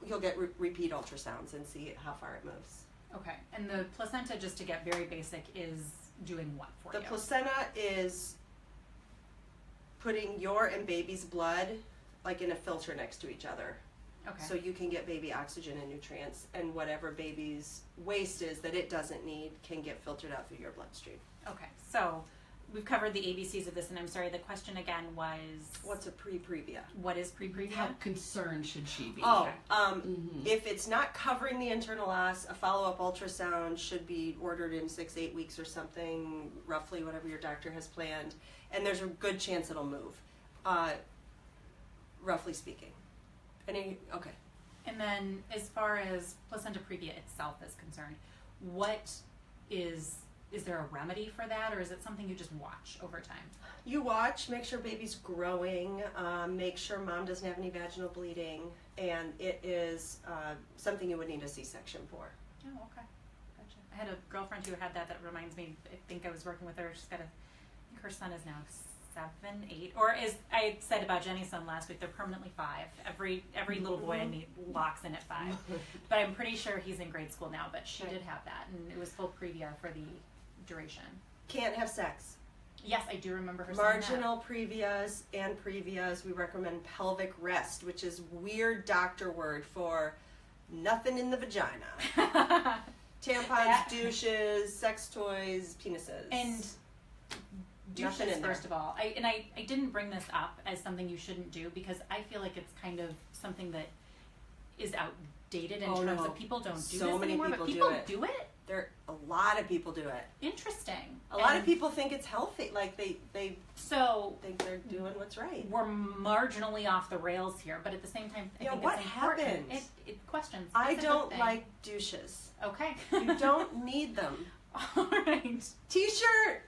you'll get repeat ultrasounds and see how far it moves. Okay, and the placenta, just to get very basic, is doing what for you? The placenta is putting your and baby's blood like in a filter next to each other. Okay. So you can get baby oxygen and nutrients, and whatever baby's waste is that it doesn't need can get filtered out through your bloodstream. Okay, so we've covered the ABCs of this, and I'm sorry, the question again was... What's a pre-previa? What is pre-previa? How concerned should she be? If it's not covering the internal os, a follow-up ultrasound should be ordered in 6-8 weeks or something, roughly whatever your doctor has planned, and there's a good chance it'll move, roughly speaking. Okay. And then as far as placenta previa itself is concerned, is there a remedy for that, or is it something you just watch over time? You watch, make sure baby's growing, make sure mom doesn't have any vaginal bleeding, and it is something you would need a C-section for. Oh, okay. Gotcha. I had a girlfriend who had that reminds me, I think I was working with her, she's got I think her son is now 7, 8, or as I said about Jenny's son last week, they're permanently 5. Every little boy I meet locks in at 5. But I'm pretty sure he's in grade school now, but she did have that, and it was full previa for the duration. Can't have sex. Yes, I do remember her saying that. Marginal previas and previas, we recommend pelvic rest, which is weird doctor word for nothing in the vagina. Tampons, douches, sex toys, penises. And douches, first of all. I didn't bring this up as something you shouldn't do because I feel like it's kind of something that is outdated in terms of people don't do this anymore, but people do it? A lot of people do it. Interesting. A lot of people think it's healthy, like they think they're doing what's right. We're marginally off the rails here, but at the same time, I think what it's important. happened? It questions. I don't like douches. Okay. You don't need them. All right. T-shirt.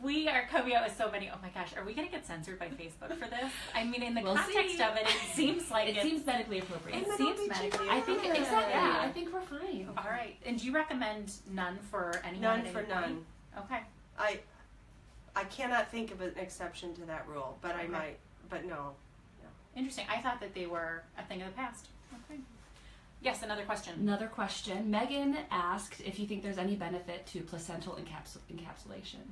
We are coming out with so many. Oh my gosh, are we going to get censored by Facebook for this? I mean, in the context of it, it seems like it seems medically appropriate. It seems medically appropriate. I think exactly. Yeah, I think we're fine. All right. And do you recommend none for anyone? None for none. Okay. I cannot think of an exception to that rule, but I might. But no. Interesting. I thought that they were a thing of the past. Okay. Yes, another question. Another question. Megan asked if you think there's any benefit to placental encapsulation.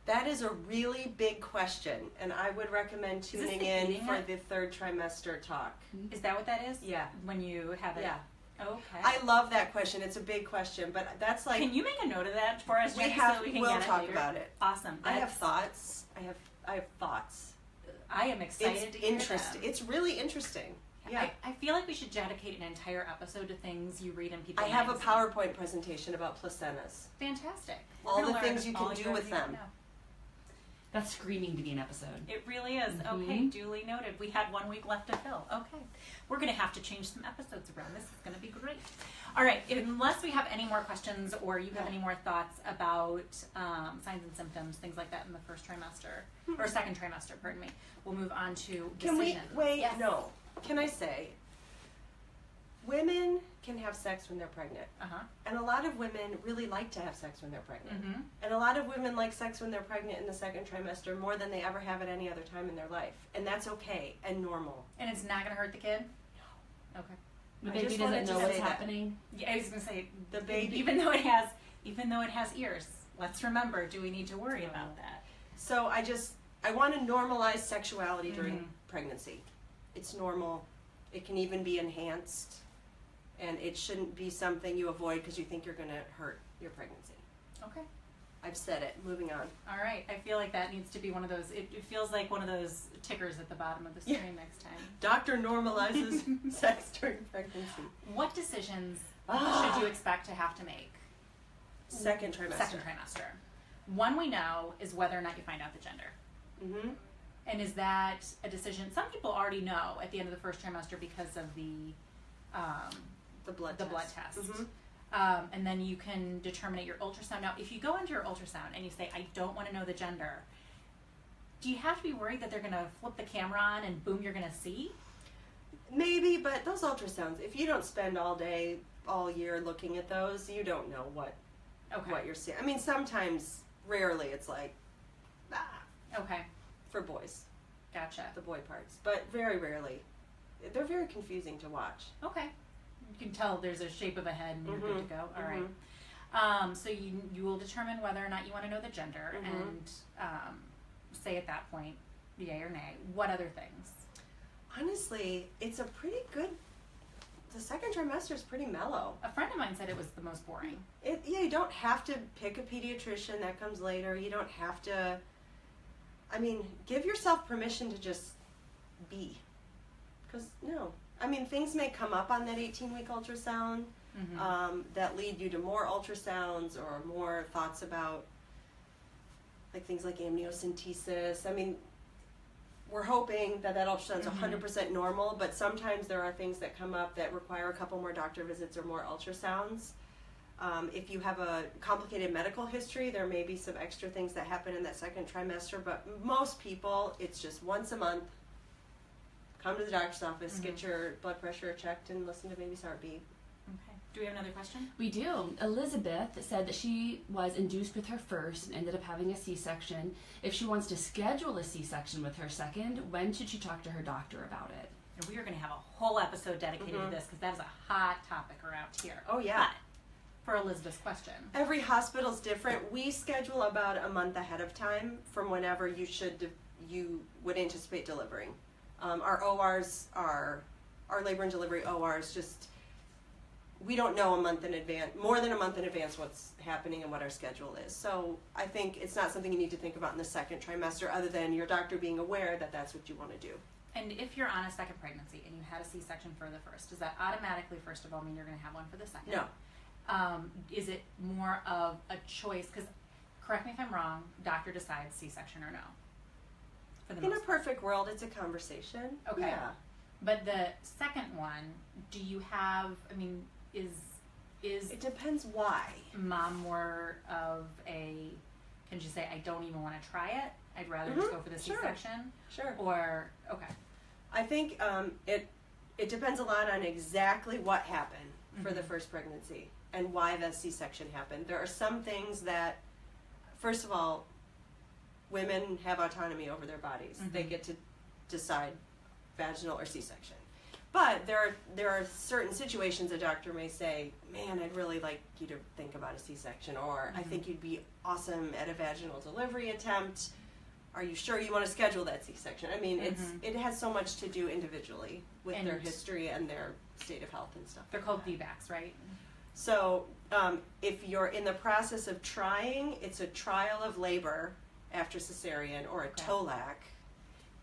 That is a really big question, and I would recommend tuning in for the 3rd trimester talk. Is that what that is? Yeah. When you have it? Yeah. Okay. I love that question. It's a big question, but that's like... Can you make a note of that for us, Jackie, so we can we'll get it talk later? about it. Awesome. I have thoughts. I have thoughts. I am excited to hear interesting. them. It's really interesting. Yeah. I feel like we should dedicate an entire episode to things you read in people. I have a PowerPoint presentation about placentas. Fantastic. All the things you can do with them. That's screaming to be an episode. It really is. Okay, duly noted. We had 1 week left to fill. Okay. We're going to have to change some episodes around. This is going to be great. All right. Unless we have any more questions or you have any more thoughts about signs and symptoms, things like that in the 1st trimester, or 2nd trimester, pardon me, we'll move on to decisions. Can we, wait, no. Can I say, women can have sex when they're pregnant. Uh-huh. And a lot of women really like to have sex when they're pregnant. Mm-hmm. And a lot of women like sex when they're pregnant in the second trimester more than they ever have at any other time in their life. And that's okay and normal. And it's not going to hurt the kid? No. Okay. The baby doesn't know what's happening. Yeah, I was going to say, the baby, even though it has ears, let's remember, do we need to worry about that? So I want to normalize sexuality during pregnancy. It's normal. It can even be enhanced. And it shouldn't be something you avoid because you think you're going to hurt your pregnancy. Okay. I've said it. Moving on. All right. I feel like that needs to be one of those, it feels like one of those tickers at the bottom of the screen next time. Doctor normalizes sex during pregnancy. What decisions should you expect to have to make? Second trimester. Second trimester. One we know is whether or not you find out the gender. Mm-hmm. And is that a decision? Some people already know at the end of the first trimester because of the blood test. Mm-hmm. And then you can determine at your ultrasound. Now, if you go into your ultrasound and you say, I don't want to know the gender, do you have to be worried that they're going to flip the camera on and boom, you're going to see? Maybe, but those ultrasounds, if you don't spend all day, all year looking at those, you don't know what you're seeing. I mean, sometimes, rarely, it's like, Okay. For boys. Gotcha. The boy parts. But very rarely. They're very confusing to watch. Okay. You can tell there's a shape of a head and you're good to go. All right. So you will determine whether or not you want to know the gender and say at that point, yay or nay. What other things? Honestly, it's a pretty good... The second trimester is pretty mellow. A friend of mine said it was the most boring. You don't have to pick a pediatrician. That comes later. You don't have to... I mean, give yourself permission to just be. Because, things may come up on that 18-week ultrasound that lead you to more ultrasounds or more thoughts about things like amniocentesis. I mean, we're hoping that ultrasound's 100% normal, but sometimes there are things that come up that require a couple more doctor visits or more ultrasounds. If you have a complicated medical history, there may be some extra things that happen in that second trimester, but most people, it's just once a month. Come to the doctor's office, get your blood pressure checked, and listen to baby's heartbeat. Okay. Do we have another question? We do. Elizabeth said that she was induced with her first and ended up having a C-section. If she wants to schedule a C-section with her second, when should she talk to her doctor about it? And we are going to have a whole episode dedicated to this because that is a hot topic around here. Oh, yeah. But for Elizabeth's question. Every hospital's different. We schedule about a month ahead of time from whenever you would anticipate delivering. Our ORs our labor and delivery ORs we don't know a month in advance, more than a month in advance what's happening and what our schedule is. So I think it's not something you need to think about in the second trimester other than your doctor being aware that that's what you want to do. And if you're on a second pregnancy and you had a C-section for the first, does that automatically, first of all, mean you're going to have one for the second? No. Is it more of a choice? Because, correct me if I'm wrong, doctor decides C-section or no. In a perfect world, it's a conversation. Okay. Yeah. But the second one, do you have, is it depends why. Mom more of a, can she say, I don't even want to try it? I'd rather just go for the C-section? Sure. Or, okay. I think it depends a lot on exactly what happened for the first pregnancy and why the C-section happened. There are some things that, first of all, women have autonomy over their bodies. They get to decide vaginal or C-section. But there are certain situations a doctor may say, man, I'd really like you to think about a C-section, or I think you'd be awesome at a vaginal delivery attempt. Are you sure you want to schedule that C-section? I mean, it has so much to do individually with their history and their state of health and stuff. They're called VBACs, right? So if you're in the process of trying, it's a trial of labor after cesarean or a TOLAC.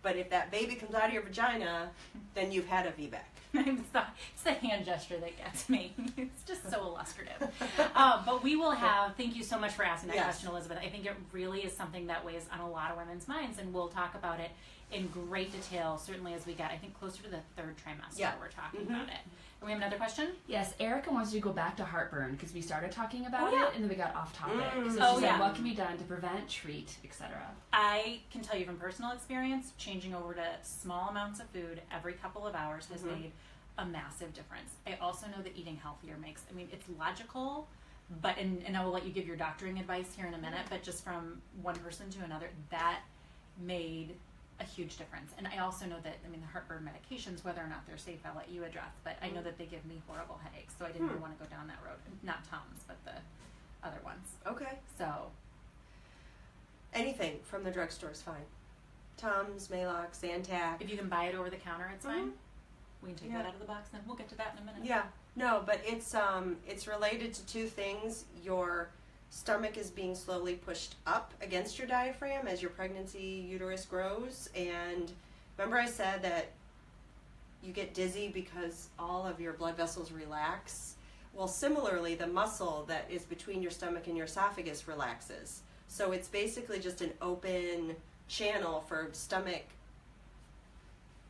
But if that baby comes out of your vagina, then you've had a VBAC. It's the hand gesture that gets me. It's just so illustrative. But we will have, thank you so much for asking that question, Elizabeth. I think it really is something that weighs on a lot of women's minds, and we'll talk about it in great detail, certainly as we get, I think, closer to the third trimester, we're talking about it. And we have another question? Yes, Erica wants you to go back to heartburn because we started talking about it and then we got off topic. So she said, what can be done to prevent, treat, etc.? I can tell you from personal experience, changing over to small amounts of food every couple of hours has made a massive difference. I also know that eating healthier makes, I mean, it's logical, but, and I will let you give your doctoring advice here in a minute, but just from one person to another, that made a huge difference. And I also know that, I mean, the heartburn medications, whether or not they're safe, I'll let you address, but I know that they give me horrible headaches, so I didn't want to go down that road. Not Tums, but the other ones. Okay. So. Anything from the drugstore is fine. Tums, Maalox, Zantac. If you can buy it over the counter, it's fine. We can take that out of the box, then we'll get to that in a minute. Yeah. No, but it's related to two things. Your stomach is being slowly pushed up against your diaphragm as your pregnancy uterus grows. And remember I said that you get dizzy because all of your blood vessels relax? Well, similarly, the muscle that is between your stomach and your esophagus relaxes. So it's basically just an open channel for stomach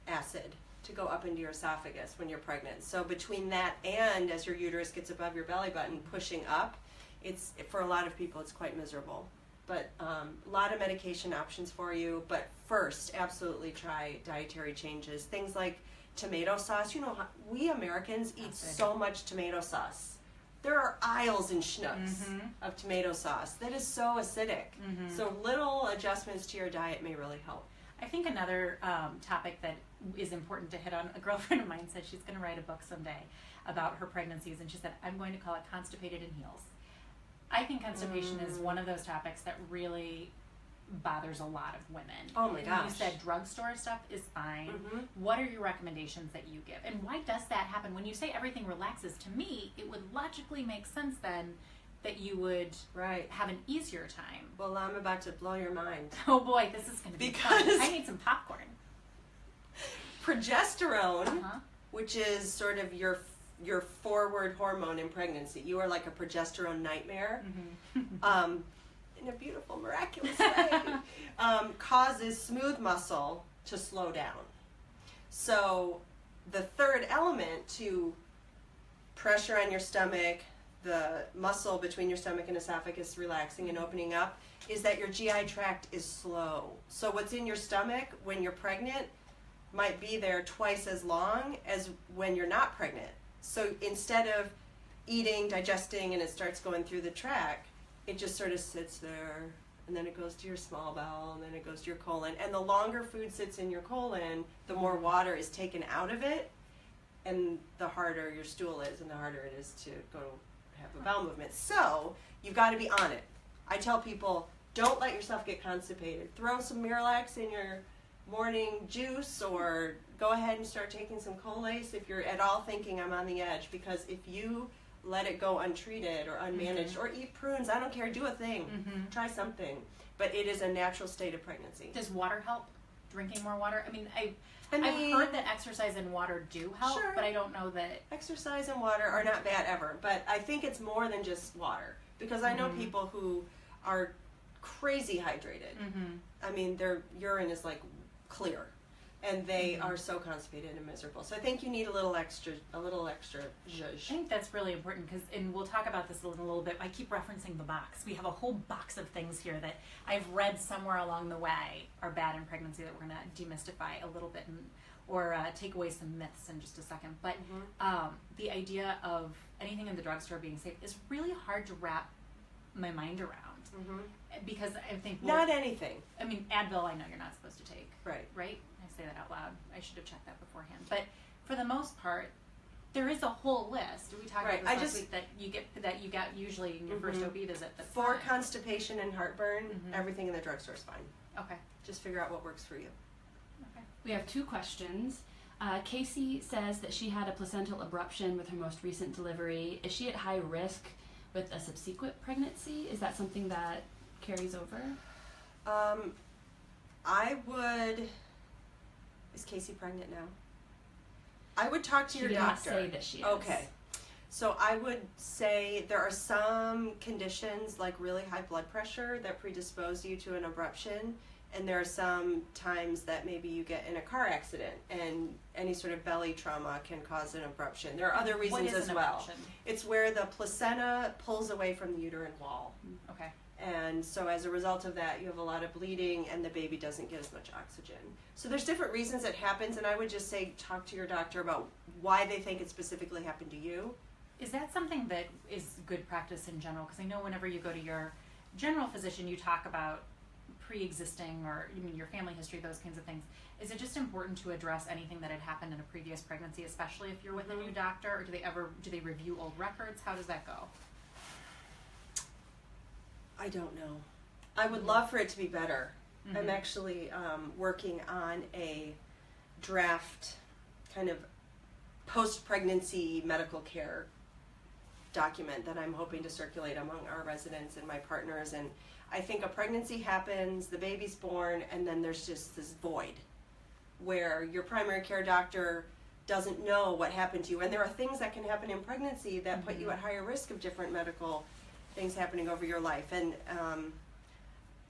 acid to go up into your esophagus when you're pregnant. So between that and as your uterus gets above your belly button pushing up, it's, for a lot of people, it's quite miserable. But a lot of medication options for you. But first, absolutely try dietary changes. Things like tomato sauce. You know, we Americans eat so much tomato sauce. There are aisles and schnooks of tomato sauce that is so acidic. So little adjustments to your diet may really help. I think another topic that is important to hit on, a girlfriend of mine said she's going to write a book someday about her pregnancies, and she said, I'm going to call it Constipated in Heels. I think constipation is one of those topics that really bothers a lot of women. Oh my gosh. You said drugstore stuff is fine. What are your recommendations that you give? And why does that happen? When you say everything relaxes, to me, it would logically make sense then that you would have an easier time. Well, I'm about to blow your mind. Oh boy, this is going to be fun. I need some popcorn. Progesterone, which is sort of your forward hormone in pregnancy. You are like a progesterone nightmare. In a beautiful, miraculous way, causes smooth muscle to slow down. So the third element to pressure on your stomach, the muscle between your stomach and esophagus relaxing and opening up, is that your GI tract is slow. So what's in your stomach when you're pregnant might be there twice as long as when you're not pregnant. So instead of eating, digesting, and it starts going through the tract, it just sort of sits there, and then it goes to your small bowel, and then it goes to your colon. And the longer food sits in your colon, the more water is taken out of it, and the harder your stool is, and the harder it is to go have a bowel movement. So you've got to be on it. I tell people, don't let yourself get constipated. Throw some Miralax in your morning juice, or go ahead and start taking some Colace if you're at all thinking I'm on the edge, because if you let it go untreated or unmanaged, or eat prunes, I don't care, do a thing, try something, but it is a natural state of pregnancy. Does water help? Drinking more water? I mean, I've heard that exercise and water do help, but I don't know that... Exercise and water are not bad ever, but I think it's more than just water, because I know people who are crazy hydrated. I mean, their urine is like clear, and they are so constipated and miserable. So I think you need a little extra zhuzh. I think that's really important, because, and we'll talk about this in a little bit, I keep referencing the box. We have a whole box of things here that I've read somewhere along the way are bad in pregnancy that we're going to demystify a little bit, or take away some myths in just a second. But the idea of anything in the drugstore being safe is really hard to wrap my mind around. Because I think... Not anything. I mean, Advil I know you're not supposed to take. Right. Right? I say that out loud. I should have checked that beforehand. But for the most part, there is a whole list. We talked about this last week that you get usually in your first OB visit. For constipation and heartburn, everything in the drugstore is fine. Okay. Just figure out what works for you. Okay. We have two questions. Casey says that she had a placental abruption with her most recent delivery. Is she at high risk with a subsequent pregnancy? Is that something that carries over? I would... Is Casey pregnant now? I would talk to your doctor. She did not say that she is. Okay. So I would say there are some conditions like really high blood pressure that predispose you to an abruption, and there are some times that maybe you get in a car accident and any sort of belly trauma can cause an abruption. There are other reasons as well. It's where the placenta pulls away from the uterine wall. Okay. And so as a result of that, you have a lot of bleeding and the baby doesn't get as much oxygen. So there's different reasons it happens, and I would just say talk to your doctor about why they think it specifically happened to you. Is that something that is good practice in general? Because I know whenever you go to your general physician, you talk about pre-existing or your family history, those kinds of things. Is it just important to address anything that had happened in a previous pregnancy, especially if you're with a new doctor, or do they review old records? How does that go? I don't know. I would love for it to be better. I'm actually working on a draft kind of post-pregnancy medical care document that I'm hoping to circulate among our residents and my partners. And I think a pregnancy happens, the baby's born, and then there's just this void where your primary care doctor doesn't know what happened to you. And there are things that can happen in pregnancy that put you at higher risk of different medical things happening over your life. And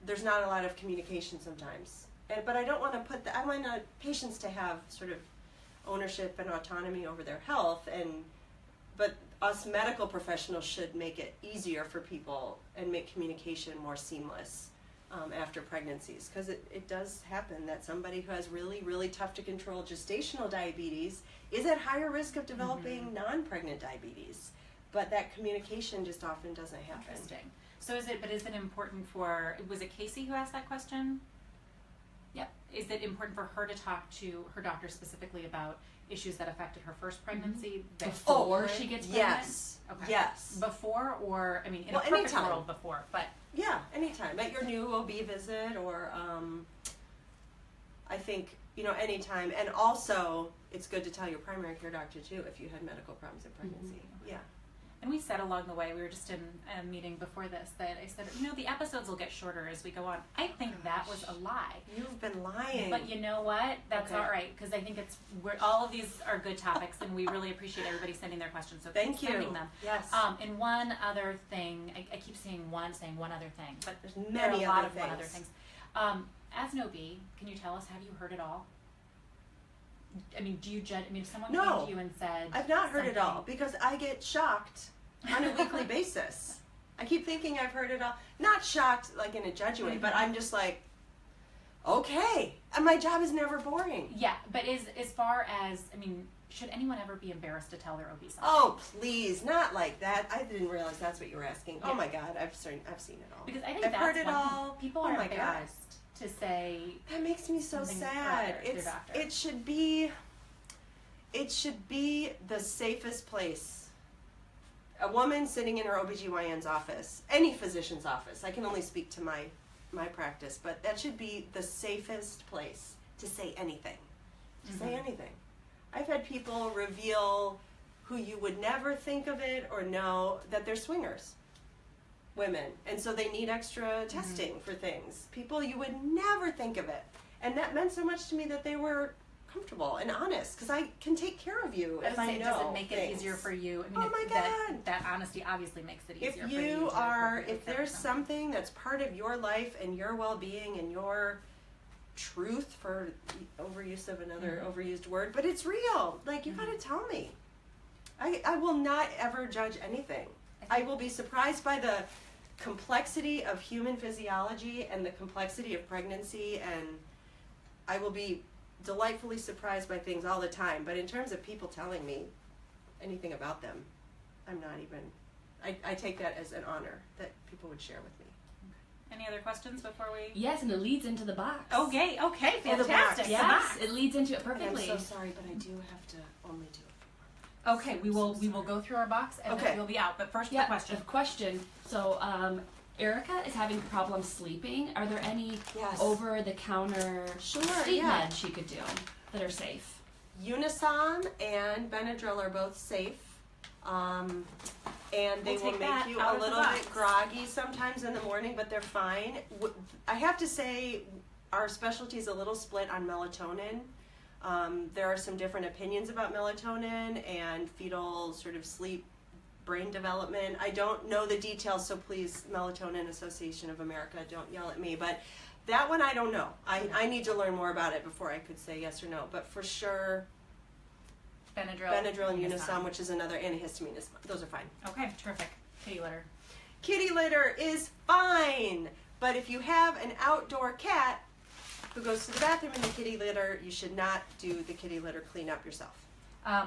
there's not a lot of communication sometimes. But I don't want to put I want patients to have sort of ownership and autonomy over their health, but us medical professionals should make it easier for people and make communication more seamless after pregnancies, because it does happen that somebody who has really, really tough to control gestational diabetes is at higher risk of developing non-pregnant diabetes, but that communication just often doesn't happen. Interesting. So is it important was it Casey who asked that question? Yep. Is it important for her to talk to her doctor specifically about issues that affected her first pregnancy before she gets pregnant? Yes. Okay. Yes. Before, or in a perfect anytime. world before, but yeah, anytime at your new OB visit, or I think anytime. And also, it's good to tell your primary care doctor too if you had medical problems in pregnancy. Yeah. And we said along the way, we were just in a meeting before this, that I said, the episodes will get shorter as we go on. I think that was a lie. You've been lying. But you know what? That's all right, because I think all of these are good topics, and we really appreciate everybody sending their questions. So thank you. Sending them. Yes. And one other thing, I keep saying one other thing, but there's there are a lot of things. one other things. As an OB, can you tell us, have you heard it all? Do you judge? If someone came to you and said, I've not heard it all, because I get shocked on a weekly basis. I keep thinking I've heard it all. Not shocked like in a judgy way, but I'm just like, okay. And my job is never boring. Yeah, but as far as, should anyone ever be embarrassed to tell their OB something? Oh, please, not like that. I didn't realize that's what you were asking. Yeah. Oh my God, I've seen it all. Because I think I've heard it all. People are embarrassed to say. That makes me so sad. It should be the safest place. A woman sitting in her OBGYN's office, any physician's office, I can only speak to my practice, but that should be the safest place to say anything. Say anything. I've had people reveal who you would never think of it or know that they're swingers, women, and so they need extra testing for things. People you would never think of it. And that meant so much to me that they were comfortable and honest, because I can take care of you if I know. Does it make it easier for you? Oh my God. That honesty obviously makes it easier for you. If there's something that's part of your life and your well-being and your truth, for overuse of another overused word, but it's real. Like, you gotta tell me. I will not ever judge anything. I will be surprised by the complexity of human physiology and the complexity of pregnancy, and I will be delightfully surprised by things all the time. But in terms of people telling me anything about them, I'm not even, I take that as an honor that people would share with me. Any other questions before we? Yes, and it leads into the box. Okay, fantastic. Yes, it leads into it perfectly. I'm so sorry, but I do have to only do it. Okay, we will go through our box and then we'll be out. But first, the question. The question. So, Erica is having problems sleeping. Are there any over-the-counter sleep meds she could do that are safe? Unisom and Benadryl are both safe. And they will make you a little bit groggy sometimes in the morning, but they're fine. I have to say, our specialty is a little split on melatonin. There are some different opinions about melatonin and fetal sort of sleep brain development. I don't know the details, so please, Melatonin Association of America, don't yell at me. But that one I don't know. I need to learn more about it before I could say yes or no. But for sure, Benadryl and Unisom, which is another antihistamine, those are fine. Okay, terrific. Kitty litter. Kitty litter is fine, but if you have an outdoor cat who goes to the bathroom in the kitty litter, you should not do the kitty litter cleanup yourself.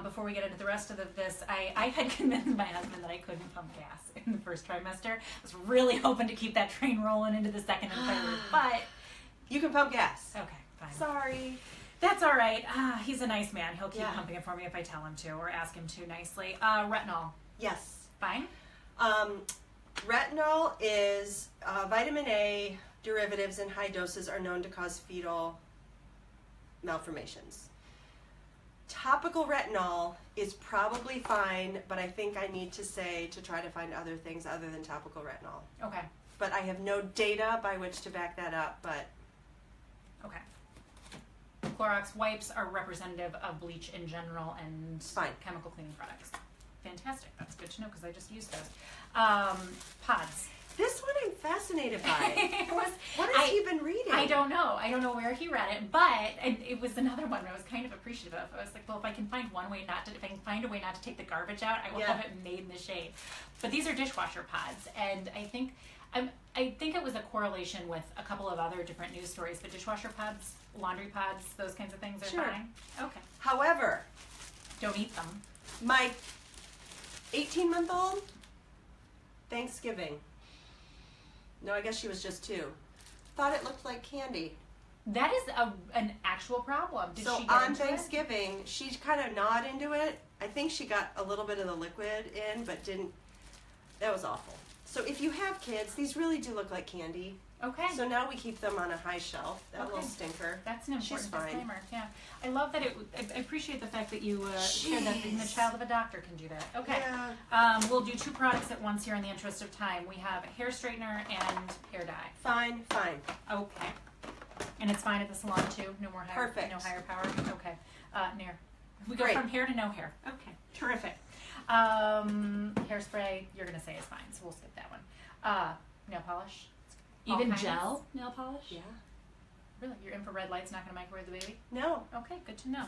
Before we get into the rest of this, I had convinced my husband that I couldn't pump gas in the first trimester. I was really hoping to keep that train rolling into the second and third, but... You can pump gas. Okay, fine. Sorry. That's all right. He's a nice man. He'll keep pumping it for me if I tell him to or ask him to nicely. Retinol. Yes. Fine. Retinol is vitamin A derivatives in high doses are known to cause fetal malformations. Topical retinol is probably fine, but I think I need to say to try to find other things other than topical retinol. Okay. But I have no data by which to back that up, but... Okay. Clorox wipes are representative of bleach in general and chemical cleaning products. Fantastic. That's good to know because I just used those. Pods. This one I'm fascinated by. What has he been reading? I don't know. I don't know where he read it, but it was another one I was kind of appreciative of. I was like, well, if I can find a way not to take the garbage out, I will have it made in the shade. But these are dishwasher pods, and I think it was a correlation with a couple of other different news stories, but dishwasher pods, laundry pods, those kinds of things are fine. Okay. However, don't eat them. My 18-month-old, Thanksgiving. No, I guess she was just 2. Thought it looked like candy. That is an actual problem. Did she get on into Thanksgiving, she kind of gnawed into it. I think she got a little bit of the liquid in, but didn't. That was awful. So if you have kids, these really do look like candy. Okay. So now we keep them on a high shelf. That little stinker. That's an important She's fine. disclaimer. Yeah. I love that I appreciate the fact that you shared that even the child of a doctor can do that. Okay. Yeah. We'll do 2 products at once here in the interest of time. We have hair straightener and hair dye. Fine. Okay. And it's fine at the salon too? No more hair? Perfect. No higher power? Okay. Nair. We go Great. from hair to no hair. Okay. Terrific. Hairspray, you're going to say is fine, so we'll skip that one. Nail polish. Even gel nail polish? Yeah. Really? Your infrared light's not going to microwave the baby? No. Okay, good to know.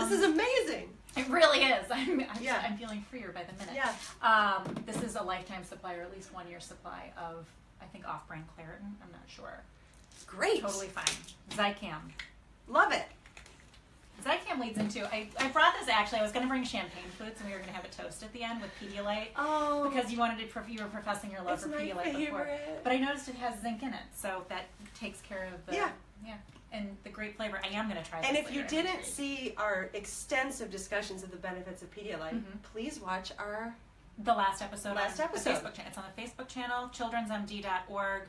This is amazing. It really is. I'm feeling freer by the minute. Yeah. This is a lifetime supply, or at least 1 year supply of, I think, off-brand Claritin. I'm not sure. Great. Totally fine. Zycam. Love it. Zycam leads into, I brought this actually, I was going to bring champagne foods and we were going to have a toast at the end with Pedialyte. Oh. Because you were professing your love for Pedialyte before. But I noticed it has zinc in it, so that takes care of the, and the great flavor. I am going to try this. And if you didn't see our extensive discussions of the benefits of Pedialyte, please watch the last episode on the Facebook channel. It's on the Facebook channel, childrensmd.org.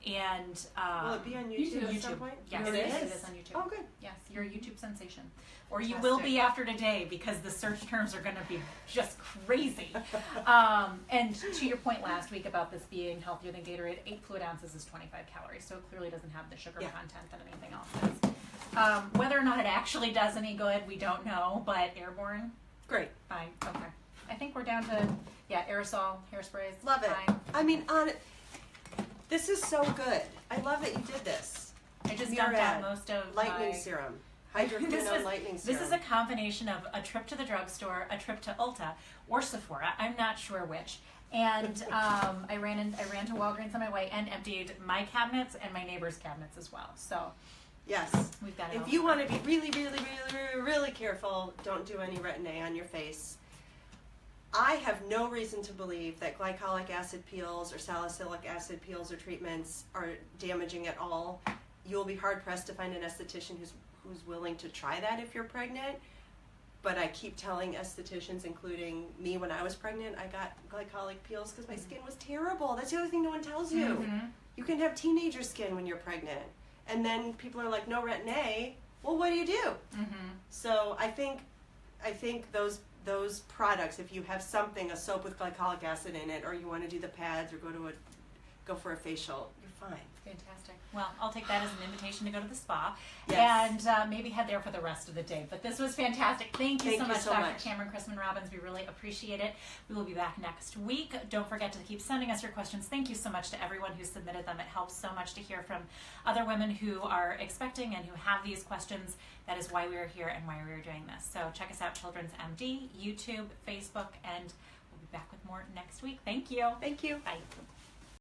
And will it be on YouTube at some point? Yes, it is on YouTube. Oh, good. Yes, you're a YouTube sensation, or you will be after today because the search terms are going to be just crazy. And to your point last week about this being healthier than Gatorade, 8 fluid ounces is 25 calories, so it clearly doesn't have the sugar content that anything else does. Whether or not it actually does any good, we don't know. But airborne, great, fine, okay. I think we're down to aerosol hairsprays. Love it. Fine. I mean, this is so good. I love that you did this. I just dumped out most of lightning serum. Hydroquinone lightning serum. This is a combination of a trip to the drugstore, a trip to Ulta, or Sephora. I'm not sure which. And I ran to Walgreens on my way and emptied my cabinets and my neighbor's cabinets as well. So yes, we've got it. If you want to be really, really, really, really careful, don't do any Retin-A on your face. I have no reason to believe that glycolic acid peels or salicylic acid peels or treatments are damaging at all. You'll be hard-pressed to find an esthetician who's willing to try that if you're pregnant. But I keep telling estheticians, including me when I was pregnant, I got glycolic peels because my skin was terrible. That's the other thing no one tells you. You can have teenager skin when you're pregnant. And then people are like, no Retin-A. Well, what do you do? So I think those products, if you have something, a soap with glycolic acid in it, or you want to do the pads or go for a facial, you're fine. Fantastic. Well, I'll take that as an invitation to go to the spa yes. and maybe head there for the rest of the day. But this was fantastic. Thank you so much, Dr. Camaryn Chrisman Robbins. We really appreciate it. We will be back next week. Don't forget to keep sending us your questions. Thank you so much to everyone who submitted them. It helps so much to hear from other women who are expecting and who have these questions. That is why we are here and why we are doing this. So check us out, Children's MD, YouTube, Facebook, and we'll be back back with more next week. Thank you. Thank you. Bye.